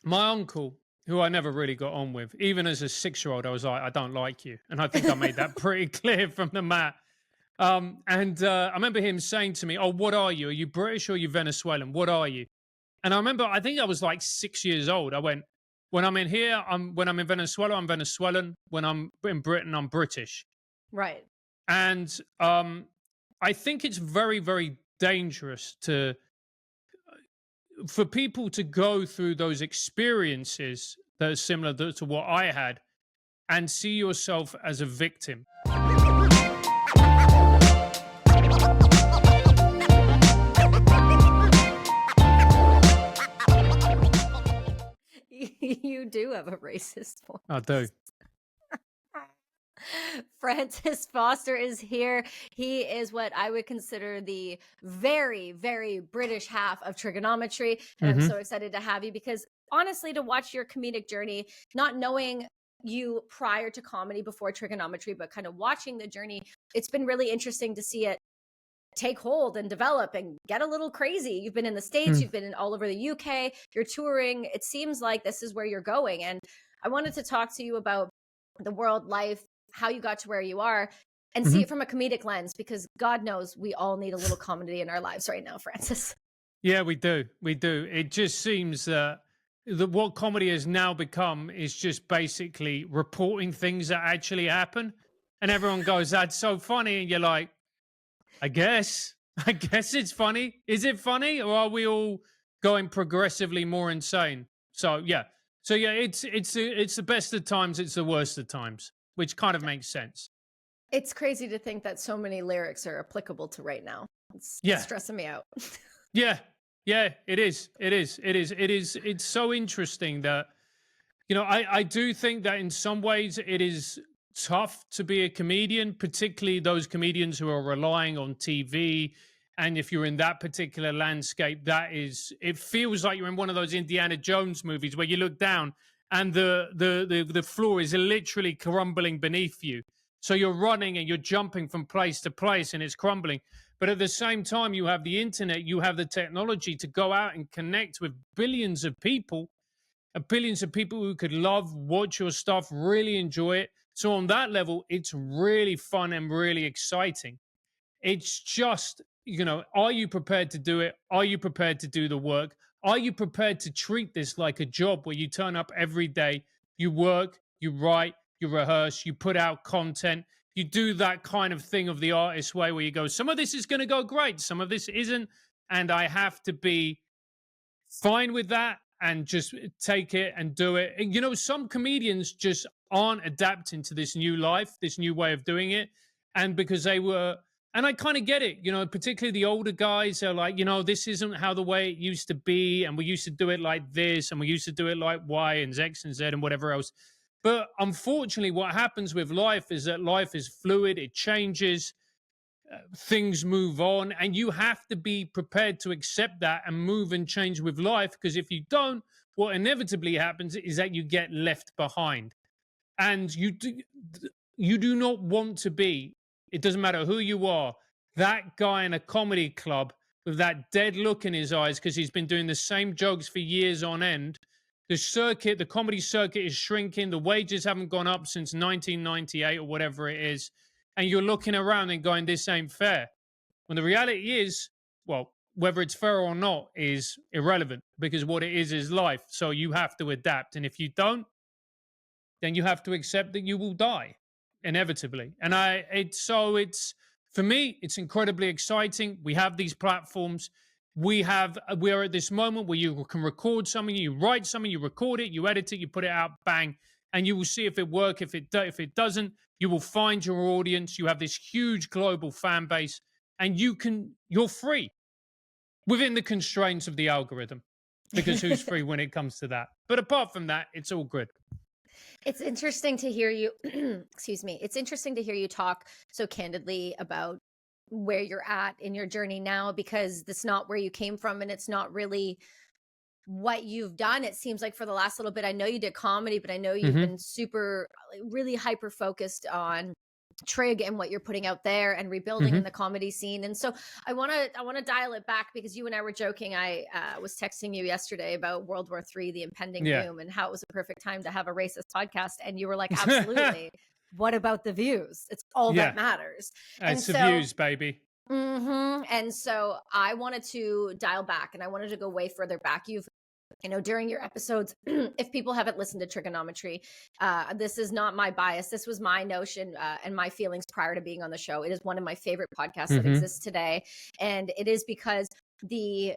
My uncle, who I never really got on with, even as a 6-year-old, I was like, I don't like you. And I think I made that pretty clear from the mat. I remember him saying to me, "Oh, what are you? Are you British or are you Venezuelan? What are you?" And I remember, I think I was like 6 years old. I went, "When I'm in here, when I'm in Venezuela, I'm Venezuelan. When I'm in Britain, I'm British." Right. And I think it's very, very dangerous for people to go through those experiences that are similar to what I had and see yourself as a victim. You do have a racist I voice. do. Francis Foster is here. He is what I would consider the very, very British half of trigonometry. And I'm so Hmm. excited to have you because honestly, to watch your comedic journey, not knowing you prior to comedy before trigonometry, but kind of watching the journey, it's been really interesting to see it take hold and develop and get a little crazy. You've been in the States, you've been in all over the UK, you're touring. It seems like this is where you're going. And I wanted to talk to you about the world life, how you got to where you are, and see Hmm. it from a comedic lens, because God knows we all need a little comedy in our lives right now, Francis. Yeah, we do. We do. It just seems that what comedy has now become is just basically reporting things that actually happen. And everyone goes, "That's so funny." And you're like, I guess. I guess it's funny. Is it funny? Or are we all going progressively more insane? So yeah. So yeah, it's the best of times, it's the worst of times, which kind of makes sense. It's crazy to think that so many lyrics are applicable to right now. It's Yeah. stressing me out. Yeah. Yeah, it is. It is. It is. It is. It's so interesting that, I do think that in some ways it is tough to be a comedian, particularly those comedians who are relying on TV. And if you're in that particular landscape, it feels like you're in one of those Indiana Jones movies where you look down and the floor is literally crumbling beneath you. So you're running and you're jumping from place to place and it's crumbling. But at the same time, you have the internet, you have the technology to go out and connect with billions of people, billions of people who could love, watch your stuff, really enjoy it. So on that level, it's really fun and really exciting. It's just, are you prepared to do it? Are you prepared to do the work? Are you prepared to treat this like a job where you turn up every day, you work, you write, you rehearse, you put out content, you do that kind of thing of the artist way where you go, some of this is going to go great, some of this isn't. And I have to be fine with that and just take it and do it. And, some comedians just aren't adapting to this new life, this new way of doing it. And because and I kind of get it, particularly the older guys are like, this isn't how the way it used to be. And we used to do it like this, and we used to do it like Y and X and Z and whatever else. But unfortunately, what happens with life is that life is fluid, it changes, things move on, and you have to be prepared to accept that and move and change with life, because if you don't, what inevitably happens is that you get left behind. And you do not want to be, it doesn't matter who you are, that guy in a comedy club with that dead look in his eyes because he's been doing the same jokes for years on end. The comedy circuit is shrinking, the wages haven't gone up since 1998 or whatever it is, and you're looking around and going, this ain't fair. When the reality is, well, whether it's fair or not is irrelevant, because what it is life. So you have to adapt. And if you don't, then you have to accept that you will die inevitably. And for me, it's incredibly exciting. We have these platforms. We are at this moment where you can record something, you write something, you record it, you edit it, you put it out, bang, and you will see if it works. If it doesn't, you will find your audience. You have this huge global fan base, and you're free within the constraints of the algorithm, because who's free when it comes to that? But apart from that, it's all good. It's interesting to hear you, excuse me. It's interesting to hear you talk so candidly about where you're at in your journey now, because that's not where you came from and it's not really what you've done. It seems like for the last little bit, I know you did comedy, but I know you've Hmm. been super, like, really hyper focused on Trig and what you're putting out there and rebuilding in Hmm. the comedy scene. And so I want to dial it back because you and I were joking. I was texting you yesterday about World War III, the impending Yeah. doom, and how it was a perfect time to have a racist podcast. And you were like, absolutely. What about the views? It's all that Yeah. matters. And It's the so views, baby. and so I wanted to dial back, and I wanted to go way further back. You've during your episodes, if people haven't listened to Trigonometry, this is not my bias. This was my notion and my feelings prior to being on the show. It is one of my favorite podcasts that Hmm. exists today. And it is because the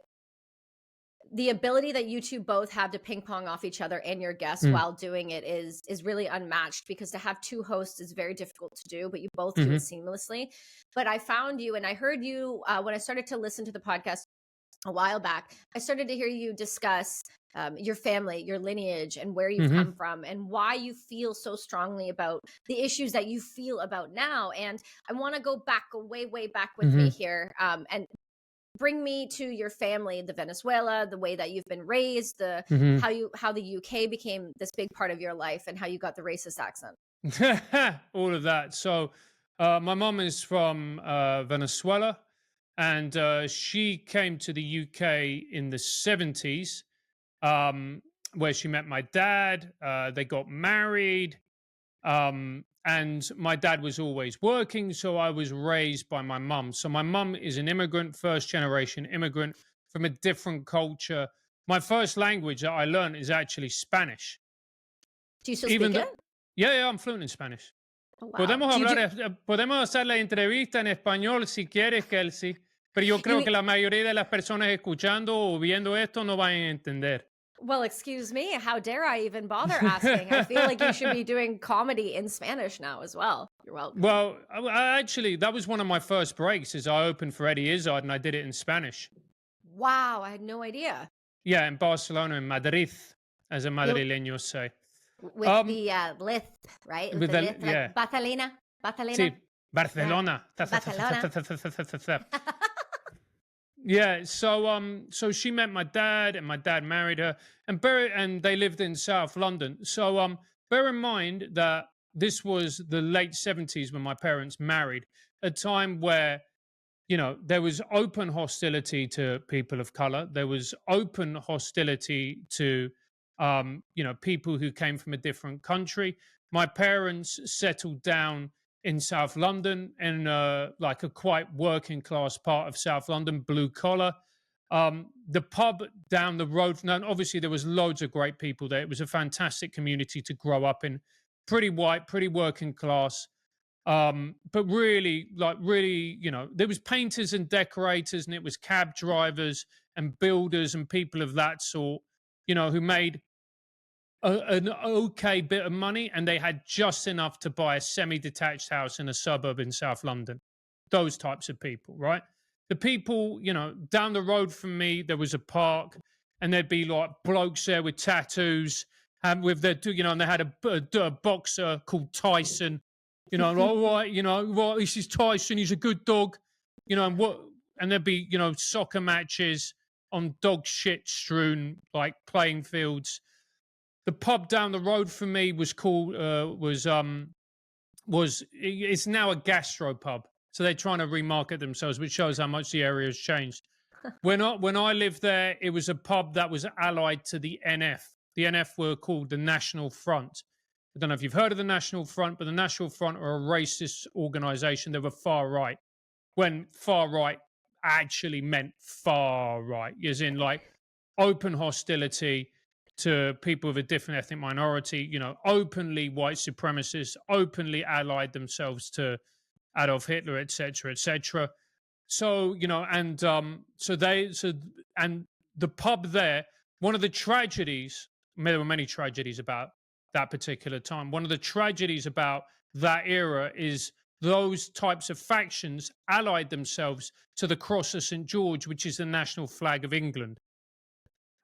ability that you two both have to ping pong off each other and your guests while doing it is really unmatched, because to have two hosts is very difficult to do, but you both do it seamlessly. But I found you and I heard you when I started to listen to the podcast a while back. I started to hear you discuss your family, your lineage, and where you've come from, and why you feel so strongly about the issues that you feel about now. And I want to go back, way back with me here, and bring me to your family, the Venezuela, the way that you've been raised, the how the UK became this big part of your life, and how you got the racist accent. All of that. So, my mom is from Venezuela, and she came to the UK in the 70s, where she met my dad. They got married, and my dad was always working, so I was raised by my mum. So, my mum is an immigrant, first generation immigrant from a different culture. My first language that I learned is actually Spanish. Do you still Even speak though, it? yeah, I'm fluent in Spanish. Oh, wow. Podemos Do you hablar, do podemos hacer la entrevista en español si quieres, Kelsey, pero yo creo you? que la mayoría de las personas escuchando o viendo esto no van a entender. Well, excuse me. How dare I even bother asking? I feel like you should be doing comedy in Spanish now as well. You're welcome. Well, actually, that was one of my first breaks, is I opened for Eddie Izzard and I did it in Spanish. Wow, I had no idea. Yeah, in Barcelona, in Madrid, as a You madrileño say. with Um, the lisp, right? With with the the, lisp, yeah, like Batalina, sí, Batalina. Yeah, Barcelona. Barcelona. Yeah, so she met my dad, and my dad married her, and they lived in South London. So bear in mind that this was the late 70s when my parents married, a time where, there was open hostility to people of color. There was open hostility to people who came from a different country. My parents settled down in South London, in like a quite working class part of South London, blue collar. The pub down the road, now obviously there was loads of great people there. It was a fantastic community to grow up in, pretty white, pretty working class. But really, there was painters and decorators, and it was cab drivers and builders and people of that sort, who made an okay bit of money, and they had just enough to buy a semi-detached house in a suburb in South London. Those types of people, right? The people, down the road from me, there was a park, and there'd be like blokes there with tattoos, and with their, and they had a boxer called Tyson. All right, right, this is Tyson. He's a good dog, and there'd be, soccer matches on dog shit strewn like playing fields. The pub down the road from me was called was it's now a gastro pub, so they're trying to remarket themselves, which shows how much the area has changed. When I lived there, it was a pub that was allied to the NF. The NF were called the National Front. I don't know if you've heard of the National Front, but the National Front are a racist organization. They were far right, when far right actually meant far right, as in like open hostility to people of a different ethnic minority, openly white supremacists, openly allied themselves to Adolf Hitler, etc., etc. So, and the pub there, one of the tragedies, there were many tragedies about that particular time. One of the tragedies about that era is those types of factions allied themselves to the Cross of St. George, which is the national flag of England.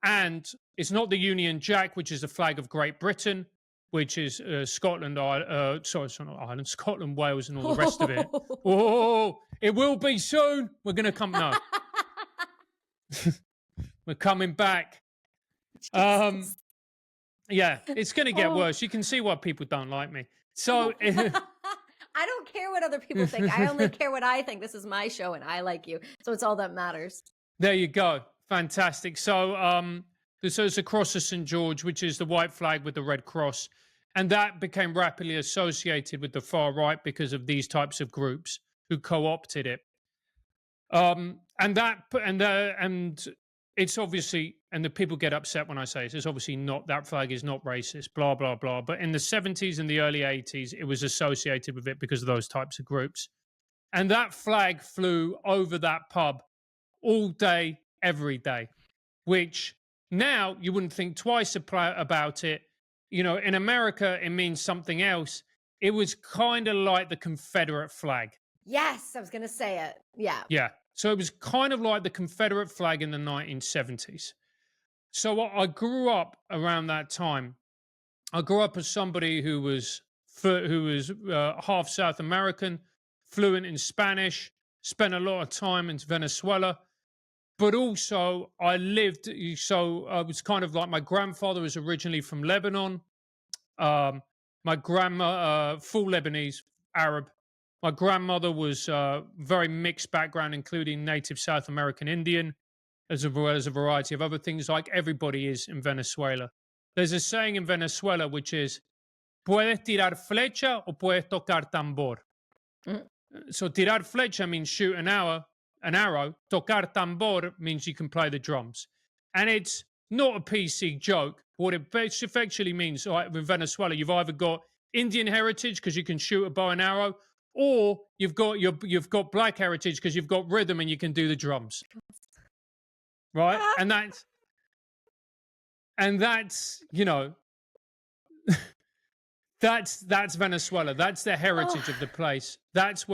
And it's not the Union Jack, which is the flag of Great Britain, which is Scotland, sorry, not Ireland, Scotland, Wales, and all the rest of it. Oh, it will be soon. We're going to come. No, we're coming back. Yeah, it's going to get worse. You can see why people don't like me. So I don't care what other people think. I only care what I think. This is my show and I like you. So it's all that matters. There you go. Fantastic. So it's the cross of St. George, which is the white flag with the red cross. And that became rapidly associated with the far right because of these types of groups who co-opted it. And it's obviously, and the people get upset when I say it's obviously not, that flag is not racist, blah, blah, blah. But in the 70s and the early 80s, it was associated with it because of those types of groups. And that flag flew over that pub all day, every day, which now you wouldn't think twice about it. You know, in America, it means something else. It was kind of like the Confederate flag. Yes, I was going to say it. Yeah. Yeah. So it was kind of like the Confederate flag in the 1970s. So I grew up around that time. I grew up as somebody who was half South American, fluent in Spanish, spent a lot of time in Venezuela. But also, I was kind of like, my grandfather was originally from Lebanon. My grandma, full Lebanese, Arab. My grandmother was very mixed background, including native South American Indian, as well as a variety of other things, like everybody is in Venezuela. There's a saying in Venezuela which is, puedes tirar flecha o puedes tocar tambor. Mm. So tirar flecha means shoot an arrow. Tocar tambor means you can play the drums. And it's not a PC joke. What it effectively means, like in Venezuela, you've either got Indian heritage because you can shoot a bow and arrow, or you've got black heritage because you've got rhythm and you can do the drums. Right? And that's, you know, that's Venezuela. That's the heritage of the place. That's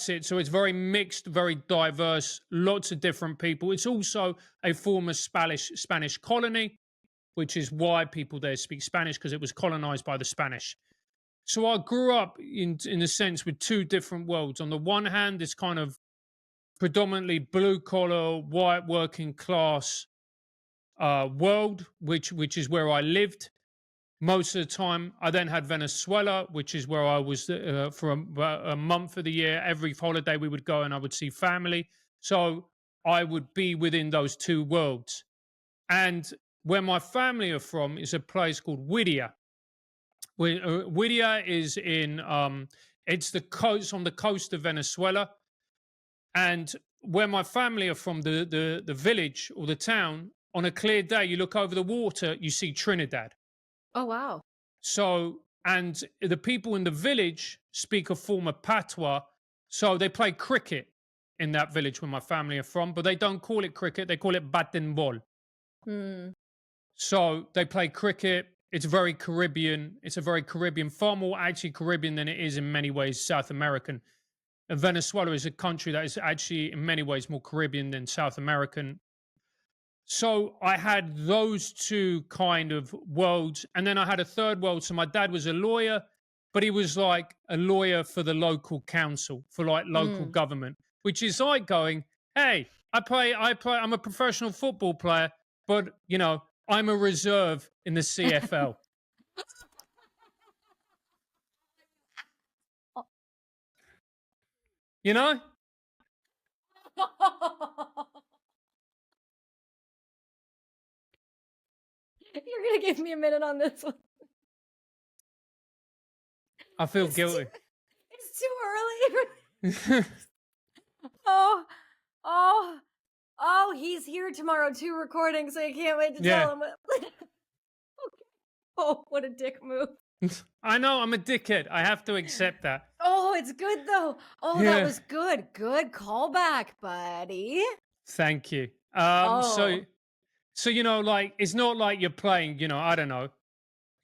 it. So it's very mixed, very diverse, lots of different people. It's also a former Spanish colony, which is why people there speak Spanish, because it was colonized by the Spanish. So I grew up in a sense with two different worlds. On the one hand, this kind of predominantly blue collar, white working class world, which is where I lived most of the time. I then had Venezuela, which is where I was for a month of the year. Every holiday we would go and I would see family. So I would be within those two worlds. And where my family are from is a place called Whittier. Whittier is in, it's the coast, on the coast of Venezuela. And where my family are from, the village or the town, on a clear day, you look over the water, you see Trinidad. Oh, wow. So, and the people in the village speak a form of patois. So they play cricket in that village where my family are from, but they don't call it cricket. They call it baten ball. Hmm. So they play cricket. It's very Caribbean. It's a very Caribbean, far more actually Caribbean than it is in many ways South American. And Venezuela is a country that is actually in many ways more Caribbean than South American. So I had those two kind of worlds. And then I had a third world. So my dad was a lawyer, but he was like a lawyer for the local council, for like local government, which is like going, hey, I'm a professional football player, but you know, I'm a reserve in the CFL. You know? You're going to give me a minute on this one. I feel guilty. It's too early. Oh, he's here tomorrow too, recording, so I can't wait to tell him. Okay. Oh, what a dick move. I know, I'm a dickhead. I have to accept that. Oh, it's good though. Oh, yeah. That was good. Good callback, buddy. Thank you. So you know, like, it's not like you're playing, you know, I don't know.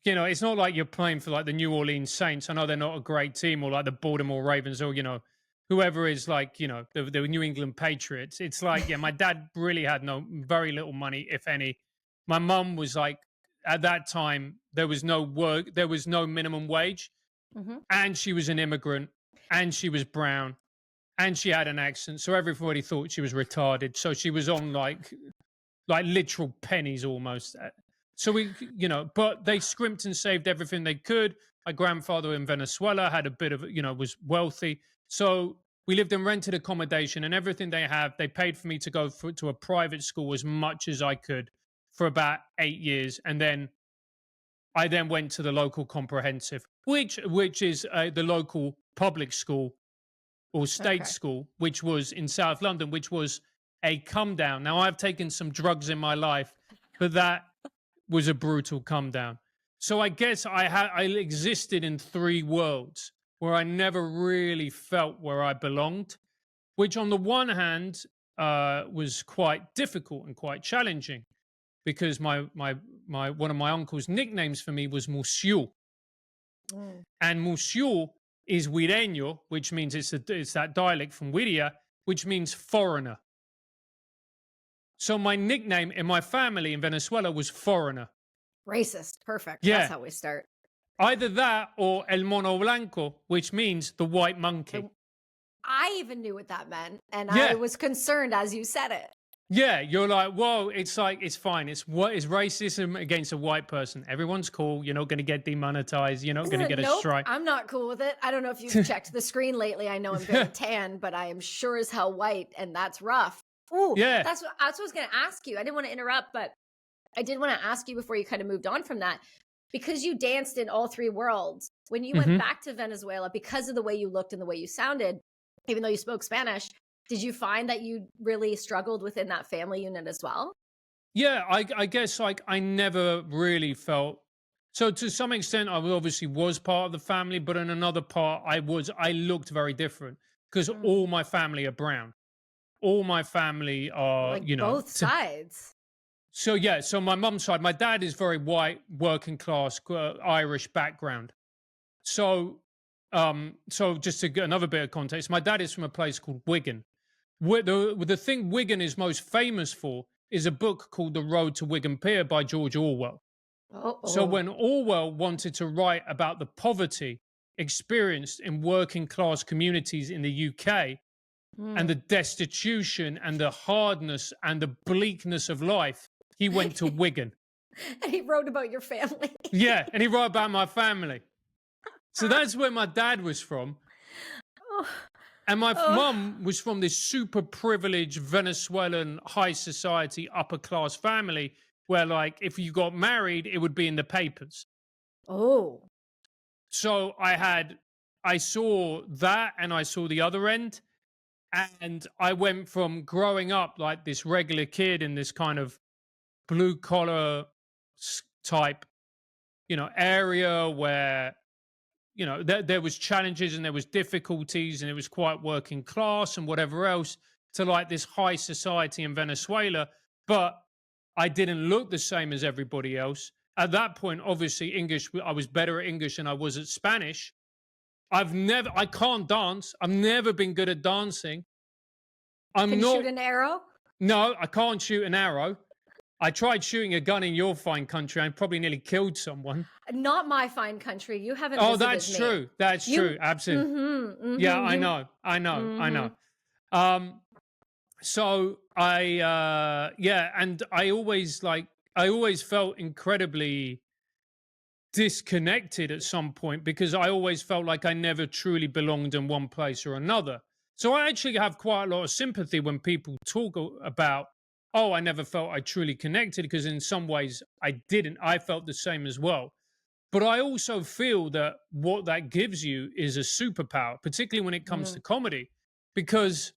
You know, it's not like you're playing for like the New Orleans Saints. I know they're not a great team, or like the Baltimore Ravens, or, you know, whoever is like, you know, the New England Patriots. It's like, yeah, my dad really had very little money, if any. My mum was like, at that time, there was no work, there was no minimum wage. Mm-hmm. And she was an immigrant, and she was brown, and she had an accent. So everybody thought she was retarded. So she was on like literal pennies almost. So but they scrimped and saved everything they could. My grandfather in Venezuela had a bit of, was wealthy. So we lived in rented accommodation, and everything they have, they paid for me to go to a private school as much as I could for about 8 years. And then I then went to the local comprehensive, which is the local public school or state Okay. school, which was in South London, which was a come down. Now, I've taken some drugs in my life, but that was a brutal come down. So I guess I existed in three worlds where I never really felt where I belonged, which on the one hand was quite difficult and quite challenging because my one of my uncle's nicknames for me was Monsieur, Mm. and Monsieur is Wireño, which means it's that dialect from Wiria, which means foreigner. So my nickname in my family in Venezuela was foreigner. Racist. Perfect. That's Yeah, how we start. either that or El Mono Blanco, which means the white monkey. And I even knew what that meant, and I Yeah, was concerned as you said it. yeah. You're like, whoa, it's like, it's fine. It's what is racism against a white person. Everyone's cool. You're not going to get demonetized. You're not going to get a Nope, strike. I'm not cool with it. I don't know if you've checked the screen lately. I know I'm very tan, but I am sure as hell white, and that's rough. Ooh, Yeah. that's what I was going to ask you. I didn't want to interrupt, but I did want to ask you before you kind of moved on from that, because you danced in all three worlds. When you went Mhm. back to Venezuela, because of the way you looked and the way you sounded, even though you spoke Spanish, did you find that you really struggled within that family unit as well? Yeah, I guess like I never really felt so to some extent obviously was part of the family, but in another part I looked very different because Mm. all my family are brown. All my family are, Like both sides. so yeah, so my mum's side, my dad is very white, working class, Irish background. So so just to get another bit of context, my dad is from a place called Wigan. The thing Wigan is most famous for is a book called The Road to Wigan Pier by George Orwell. Oh, So oh. when Orwell wanted to write about the poverty experienced in working class communities in the UK and the Mm. destitution and the hardness and the bleakness of life, he went to Wigan. And he wrote about your family. Yeah, and he wrote about my family. So that's where my dad was from. Oh, And my oh. mum was from this super privileged Venezuelan high society upper class family where, like, if you got married, it would be in the papers. Oh. So I saw that and I saw the other end. And I went from growing up like this regular kid in this kind of blue collar type, area where there was challenges and there was difficulties and it was quite working class and whatever else, to like this high society in Venezuela, but I didn't look the same as everybody else at that point. Obviously English, I was better at English than I was at Spanish. I can't dance. I've never been good at dancing. Can I'm you shoot not an arrow? No, I can't shoot an arrow. I tried shooting a gun in your fine country and probably nearly killed someone. Not my fine country. You haven't Oh, visited that's me. true. That's true. Absolutely. Yeah, I You. know. I know. I Mm-hmm. know. Um, so yeah, and I always felt incredibly disconnected at some point because I always felt like I never truly belonged in one place or another. So I actually have quite a lot of sympathy when people talk about, oh, I never felt I truly connected, because in some ways I didn't. I felt the same as well. But I also feel that what that gives you is a superpower, particularly when it comes to Mm. comedy, because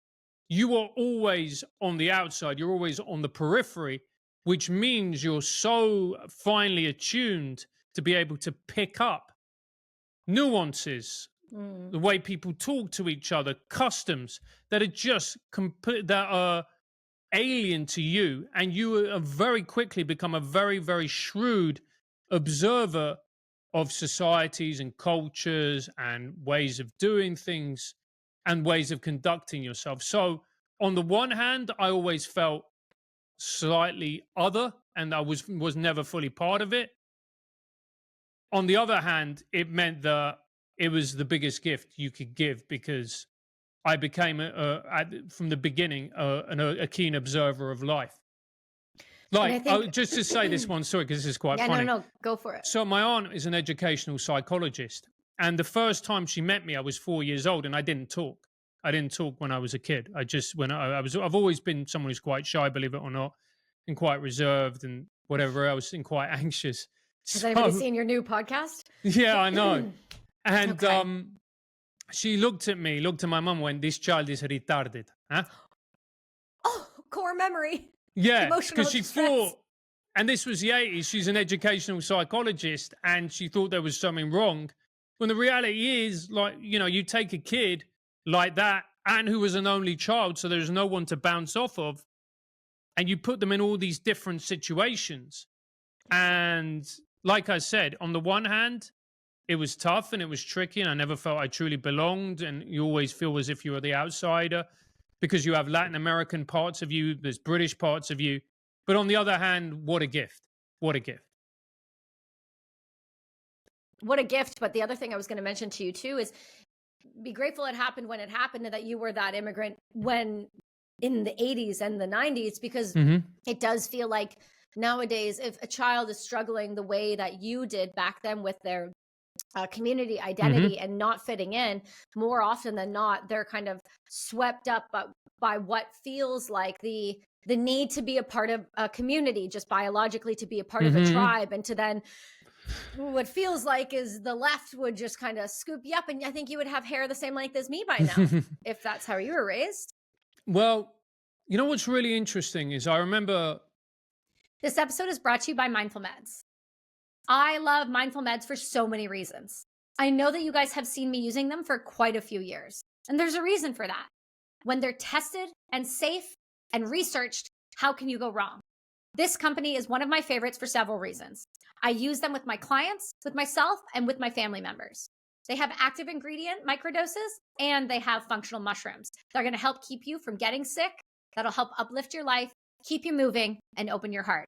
you are always on the outside, you're always on the periphery, which means you're so finely attuned to be able to pick up nuances, Mm. the way people talk to each other, customs that are just that are alien to you, and you have very quickly become a very, very shrewd observer of societies and cultures and ways of doing things and ways of conducting yourself. So on the one hand, I always felt slightly other and I was never fully part of it. On the other hand, it meant that it was the biggest gift you could give, because I became from the beginning a keen observer of life. And I Like, oh, think, just to say this one, sorry, because this is quite yeah, no, funny. no, go for it. So my aunt is an educational psychologist, and the first time she met me, I was 4 years old, and I didn't talk. I didn't talk when I was a kid. I just when I was I've always been someone who's quite shy, believe it or not, and quite reserved and whatever else, and quite anxious. Has anybody So seen your new podcast? yeah, I know. And Okay. she looked at me, looked at my mum, went, "This child is retarded." Huh? Oh, core memory. Yeah, Emotional because she distress. thought, and this was the 80s, she's an educational psychologist, and she thought there was something wrong. When the reality is, like, you take a kid like that, and who was an only child, so there's no one to bounce off of, and you put them in all these different situations. And like I said, on the one hand, it was tough and it was tricky, and I never felt I truly belonged. And you always feel as if you are the outsider because you have Latin American parts of you, there's British parts of you. But on the other hand, what a gift. What a gift. What a gift. But the other thing I was going to mention to you too is be grateful it happened when it happened and that you were that immigrant when in the 80s and the 90s, because it does feel like nowadays, if a child is struggling the way that you did back then with their community identity and not fitting in, more often than not, they're kind of swept up by what feels like the need to be a part of a community, just biologically to be a part of a tribe, and to then what feels like is the left would just kind of scoop you up, and I think you would have hair the same length as me by now if that's how you were raised. Well, you know what's really interesting is I remember. This episode is brought to you by Mindful Meds. I love Mindful Meds for so many reasons. I know that you guys have seen me using them for quite a few years, and there's a reason for that. When they're tested and safe and researched, how can you go wrong? This company is one of my favorites for several reasons. I use them with my clients, with myself, and with my family members. They have active ingredient microdoses, and they have functional mushrooms. They're going to help keep you from getting sick. That'll help uplift your life, keep you moving, and open your heart.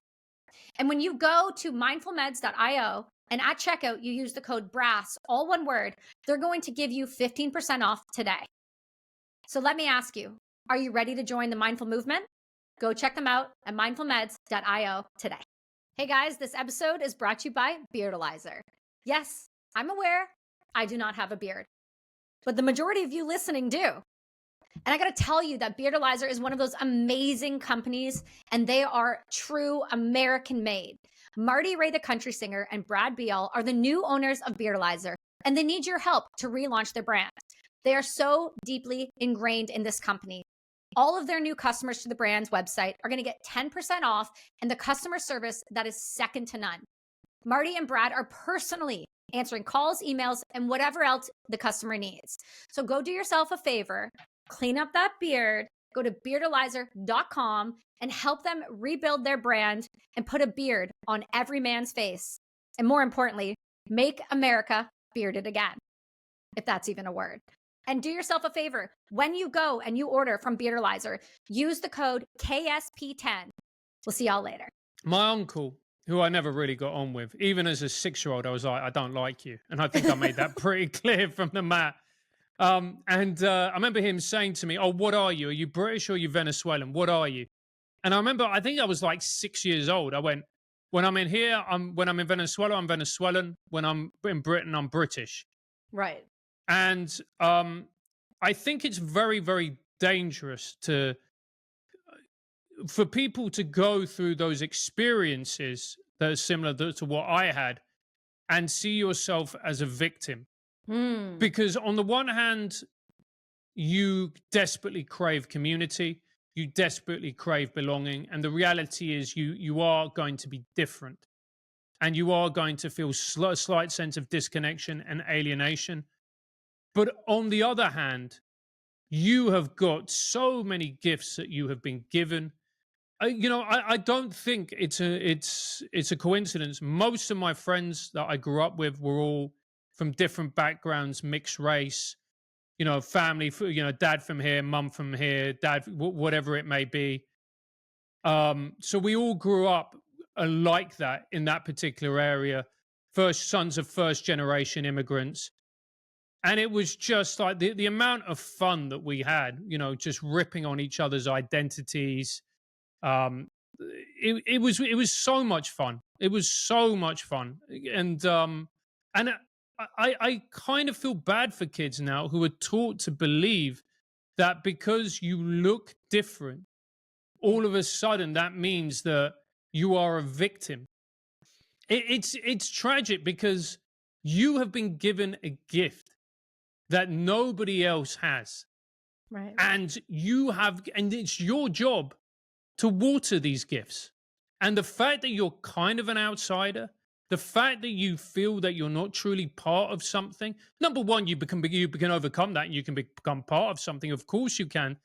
And when you go to mindfulmeds.io and at checkout, you use the code BRASS, all one word, they're going to give you 15% off today. So let me ask you, are you ready to join the mindful movement? Go check them out at mindfulmeds.io today. Hey guys, this episode is brought to you by Beardalizer. Yes, I'm aware I do not have a beard, but the majority of you listening do. And I got to tell you that Beardalizer is one of those amazing companies, and they are true American made. Marty Ray, the country singer, and Brad Beal are the new owners of Beardalizer, and they need your help to relaunch their brand. They are so deeply ingrained in this company. All of their new customers to the brand's website are going to get 10% off, and the customer service that is second to none. Marty and Brad are personally answering calls, emails, and whatever else the customer needs. So go do yourself a favor, clean up that beard, go to beardalizer.com and help them rebuild their brand and put a beard on every man's face. And more importantly, make America bearded again, if that's even a word. And do yourself a favor. When you go and you order from Beardalizer, use the code KSP10. We'll see y'all later. My uncle, who I never really got on with, even as a 6-year-old, I was like, I don't like you. And I think I made that pretty clear from the mat. I remember him saying to me, "Oh, what are you? Are you British or are you Venezuelan? What are you?" And I remember, I think I was like 6 years old. I went, when I'm in here, when I'm in Venezuela, I'm Venezuelan. When I'm in Britain, I'm British. Right. And I think it's very, very dangerous for people to go through those experiences that are similar to what I had and see yourself as a victim. Because on the one hand, you desperately crave community, you desperately crave belonging, and the reality is you are going to be different, and you are going to feel a slight sense of disconnection and alienation. But on the other hand, you have got so many gifts that you have been given. I don't think it's a coincidence. Most of my friends that I grew up with were all from different backgrounds, mixed race, family, dad from here, mum from here, dad, whatever it may be. So we all grew up like that in that particular area, sons of first generation immigrants. And it was just like the amount of fun that we had, just ripping on each other's identities. it was so much fun. It was so much fun, and I kind of feel bad for kids now who are taught to believe that because you look different, Yeah. all of a sudden that means that you are a victim. It's tragic because you have been given a gift that nobody else has, Right. and it's your job to water these gifts. And the fact that you're kind of an outsider, the fact that you feel that you're not truly part of something, number one, you can overcome that and you can become part of something. Of course you can.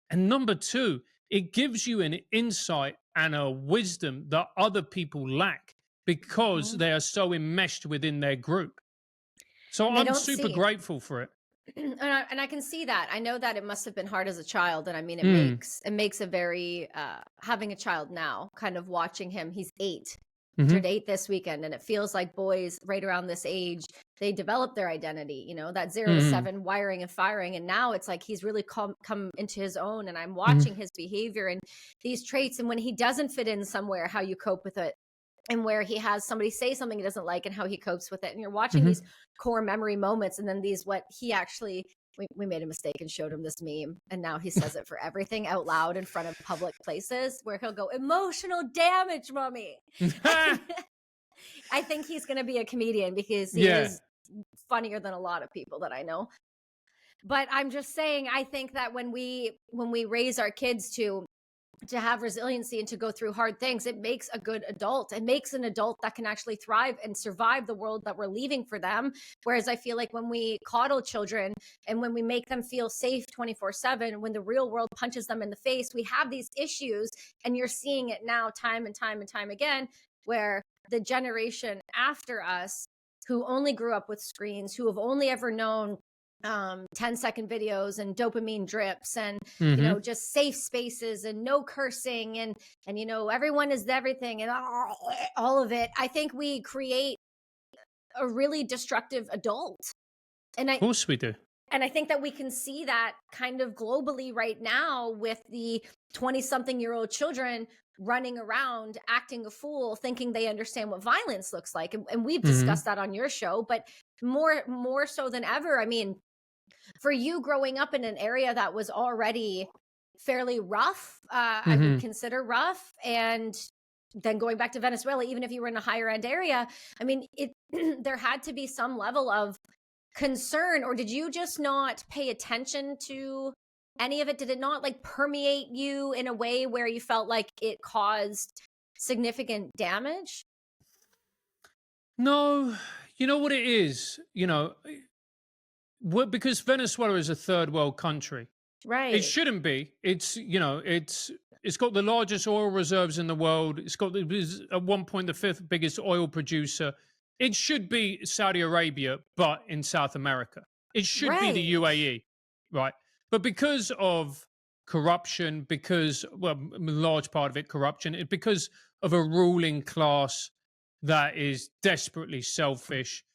And number two, it gives you an insight and a wisdom that other people lack because Mhm. they are so enmeshed within their group. So And they I'm don't super see. grateful for it. And I can see that. I know that it must have been hard as a child, and I mean, it Mm, makes a very having a child now, kind of watching him. He's 8. He hmm turned 8 this weekend, and it feels like boys right around this age, they develop their identity. That 0 to hmm 7 wiring and firing, and now it's like he's really come into his own. And I'm hmm watching his behavior and these traits, and when he doesn't fit in somewhere, how you cope with it, and where he has somebody say something he doesn't like and how he copes with it. And you're watching these hmm core memory moments, and then these what he actually we made a mistake and showed him this meme, and now he says it for everything out loud in front of public places, where he'll go, emotional damage, mommy. And I think he's going to be a comedian because he Yeah. is funnier than a lot of people that I know. But I'm just saying, I think that when we raise our kids to have resiliency and to go through hard things, it makes a good adult. It makes an adult that can actually thrive and survive the world that we're leaving for them. Whereas I feel like when we coddle children and when we make them feel safe 24/7, when the real world punches them in the face, we have these issues. And you're seeing it now time and time and time again, where the generation after us, who only grew up with screens, who have only ever known 10-second videos and dopamine drips and hmm just safe spaces and no cursing and everyone is everything and all of it. I think we create a really destructive adult. and Of i course we do. and I think that we can see that kind of globally right now with the 20 something year old children running around acting a fool, thinking they understand what violence looks like. And we've hmm discussed that on your show, but more so than ever. I mean, for you growing up in an area that was already fairly rough, I would hmm consider rough, and then going back to Venezuela, even if you were in a higher end area, I mean, it there had to be some level of concern, or did you just not pay attention to any of it? Did it not like permeate you in a way where you felt like it caused significant damage? No, you know what it is? Because Venezuela is a third world country. It Right. shouldn't be. It's got the largest oil reserves in the world. It was at one point the fifth biggest oil producer. It should be Saudi Arabia, but in South America. It should be the Right. UAE, right? But because of corruption, a large part of it corruption, because of a ruling class that is desperately selfish,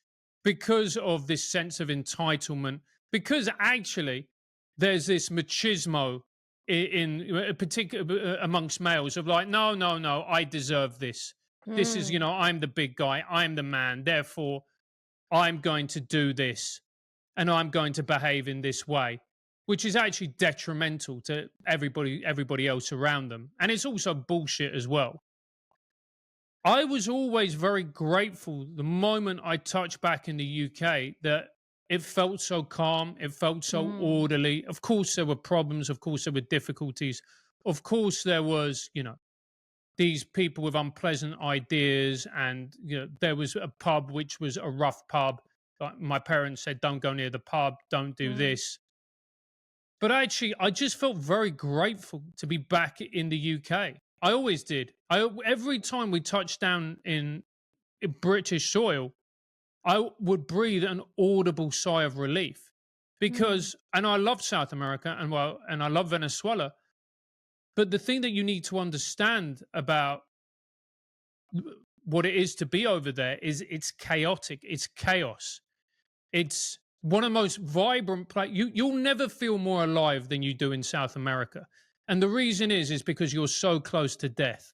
because of this sense of entitlement, because actually there's this machismo in particular amongst males of like, no, no, no, I deserve this. This is, Hmm. I'm the big guy, I'm the man, therefore I'm going to do this and I'm going to behave in this way, which is actually detrimental to everybody else around them. And it's also bullshit as well. I was always very grateful the moment I touched back in the UK that it felt so calm, it felt so Hmm. orderly. Of course, there were problems, of course, there were difficulties, of course, there was, these people with unpleasant ideas, and there was a pub which was a rough pub. Like my parents said, don't go near the pub, don't do Hmm. this. But actually, I just felt very grateful to be back in the UK. I always did. Every time we touched down in British soil, I would breathe an audible sigh of relief Hmm. because, and I love South America and I love Venezuela. But the thing that you need to understand about what it is to be over there is it's chaotic, it's chaos. It's one of the most vibrant places. You'll never feel more alive than you do in South America. And the reason is because you're so close to death.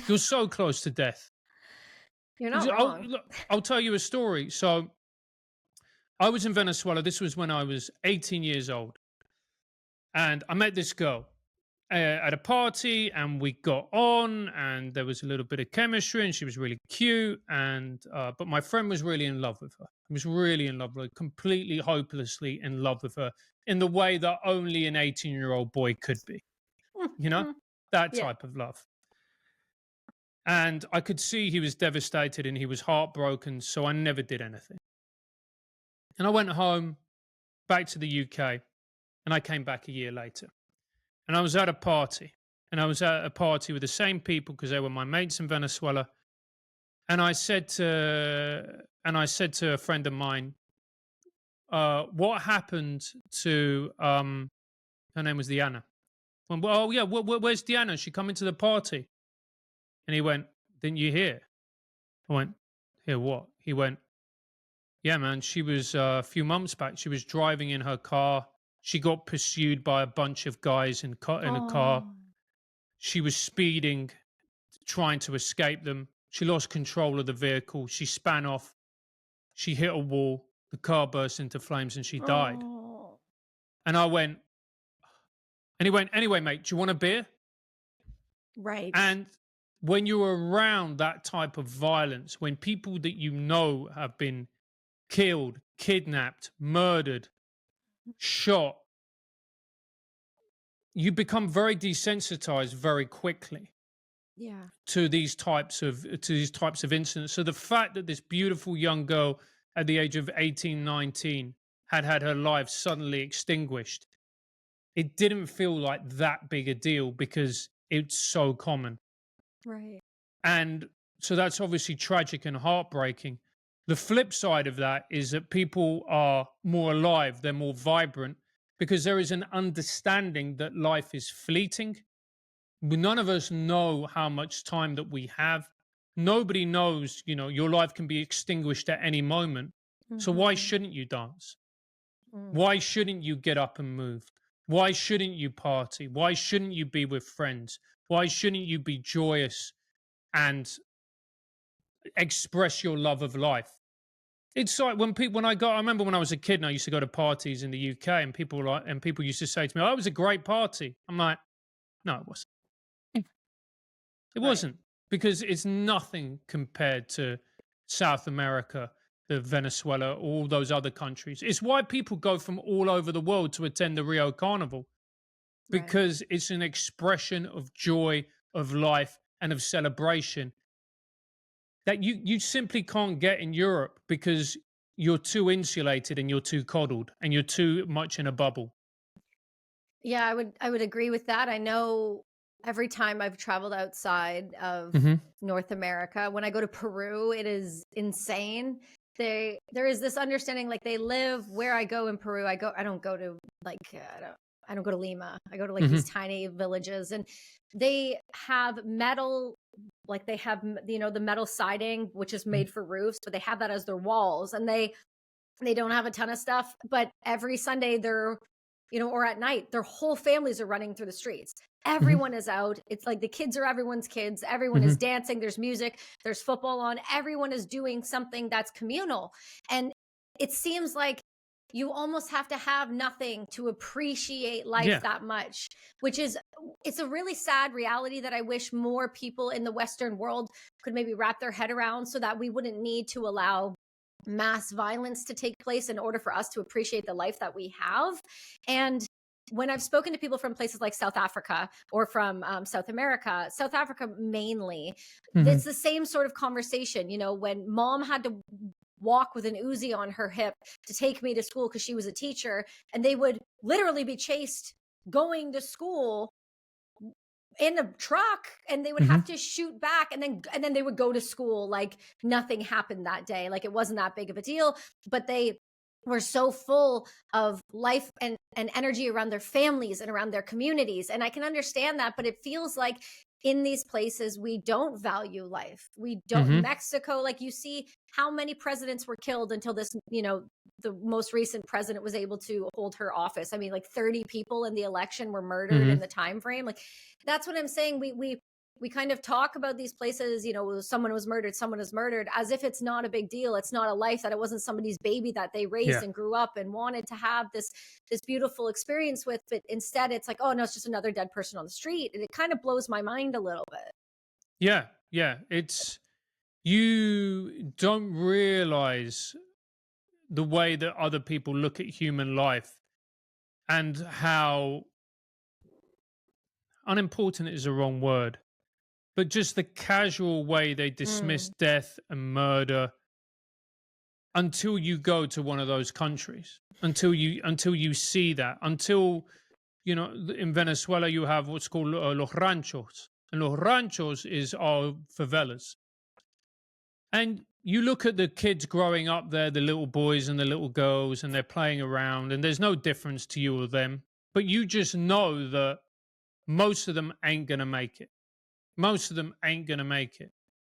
You're so close to death. You're not wrong. Look, I'll tell you a story. So I was in Venezuela. This was when I was 18 years old. And I met this girl at a party, and we got on, and there was a little bit of chemistry, and she was really cute. And but my friend was really in love with her. He was really in love with her, completely hopelessly in love with her, in the way that only an 18-year-old boy could be. You know, that Yeah. type of love. And I could see he was devastated and he was heartbroken. So I never did anything. And I went home, back to the UK, and I came back a year later. And I was at a party. And I was at a party with the same people because they were my mates in Venezuela. And I said to a friend of mine, what happened to her name was Diana. I went, well, oh yeah, where's Diana? She coming to the party. And he went, didn't you hear? I went, hear what? He went, yeah, man, she was a few months back. She was driving in her car. She got pursued by a bunch of guys in a car. Oh. She was speeding, trying to escape them. She lost control of the vehicle. She span off. She hit a wall. The car burst into flames and she died. Oh. And I went, and he went, anyway, mate, do you want a beer? Right. And when you're around that type of violence, when people that you know have been killed, kidnapped, murdered, shot, you become very desensitized very quickly Yeah. to these types of incidents. So the fact that this beautiful young girl at the age of 18, 19 had her life suddenly extinguished, it didn't feel like that big a deal because it's so common. Right. And so that's obviously tragic and heartbreaking. The flip side of that is that people are more alive, they're more vibrant, because there is an understanding that life is fleeting. None of us know how much time that we have. Nobody knows, your life can be extinguished at any moment. So why shouldn't you dance? Why shouldn't you get up and move? Why shouldn't you party? Why shouldn't you be with friends? Why shouldn't you be joyous and express your love of life? It's like I remember when I was a kid and I used to go to parties in the UK, and people used to say to me, "Oh, it was a great party." I'm like, "No, it wasn't. It Right. wasn't, because it's nothing compared to South America, the Venezuela, all those other countries." It's why people go from all over the world to attend the Rio Carnival, Right. because it's an expression of joy, of life, and of celebration that you simply can't get in Europe, because you're too insulated and you're too coddled and you're too much in a bubble. Yeah, I would agree with that. I know every time I've traveled outside of Hmm. North America, when I go to Peru, it is insane. There is this understanding, like, they live where I go in Peru. I don't go to, like, I don't go to Lima. I go to, like, Hmm. these tiny villages, and they have metal, like, they have the metal siding, which is made for roofs, but they have that as their walls, and they don't have a ton of stuff, but every Sunday or at night, their whole families are running through the streets. Hmm. Everyone is out. It's like the kids are everyone's kids. Everyone Hmm. is dancing. There's music. There's football on. Everyone is doing something that's communal. And it seems like you almost have to have nothing to appreciate life Yeah. that much, it's a really sad reality that I wish more people in the Western world could maybe wrap their head around, so that we wouldn't need to allow mass violence to take place in order for us to appreciate the life that we have. And when I've spoken to people from places like South Africa or from South America, South Africa mainly, Hmm. it's the same sort of conversation. When mom had to walk with an Uzi on her hip to take me to school because she was a teacher, and they would literally be chased going to school in a truck, and they would have to shoot back, and then they would go to school like nothing happened that day, like it wasn't that big of a deal. But they were so full of life and energy around their families and around their communities, and I can understand that. But it feels like in these places we don't value life. We don't. Hmm. Mexico, like, you see how many presidents were killed until this, the most recent president was able to hold her office. I mean, like 30 people in the election were murdered Hmm. in the time frame. Like, that's what I'm saying. we kind of talk about these places, someone was murdered, as if it's not a big deal. It's not a life, that it wasn't somebody's baby that they raised Yeah. and grew up and wanted to have this beautiful experience with. But instead it's like, oh no, it's just another dead person on the street. And it kind of blows my mind a little bit. Yeah. Yeah. It's, you don't realize the way that other people look at human life and how unimportant is the wrong word, but just the casual way they dismiss Mm, death and murder until you go to one of those countries, until you see that, until in Venezuela you have what's called los ranchos, and los ranchos is our favelas. And you look at the kids growing up there, the little boys and the little girls, and they're playing around, and there's no difference to you or them, but you just know that most of them ain't gonna make it. Most of them ain't gonna make it,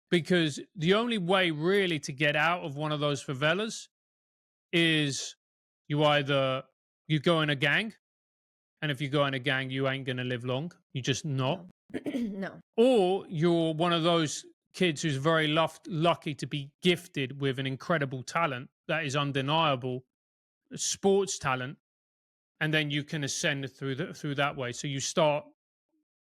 because the only way really to get out of one of those favelas is you go in a gang, and if you go in a gang, you ain't gonna live long. You just not. no. No. Or you're one of those kids who's very lucky to be gifted with an incredible talent that is undeniable, sports talent, and then you can ascend through that way. So you start,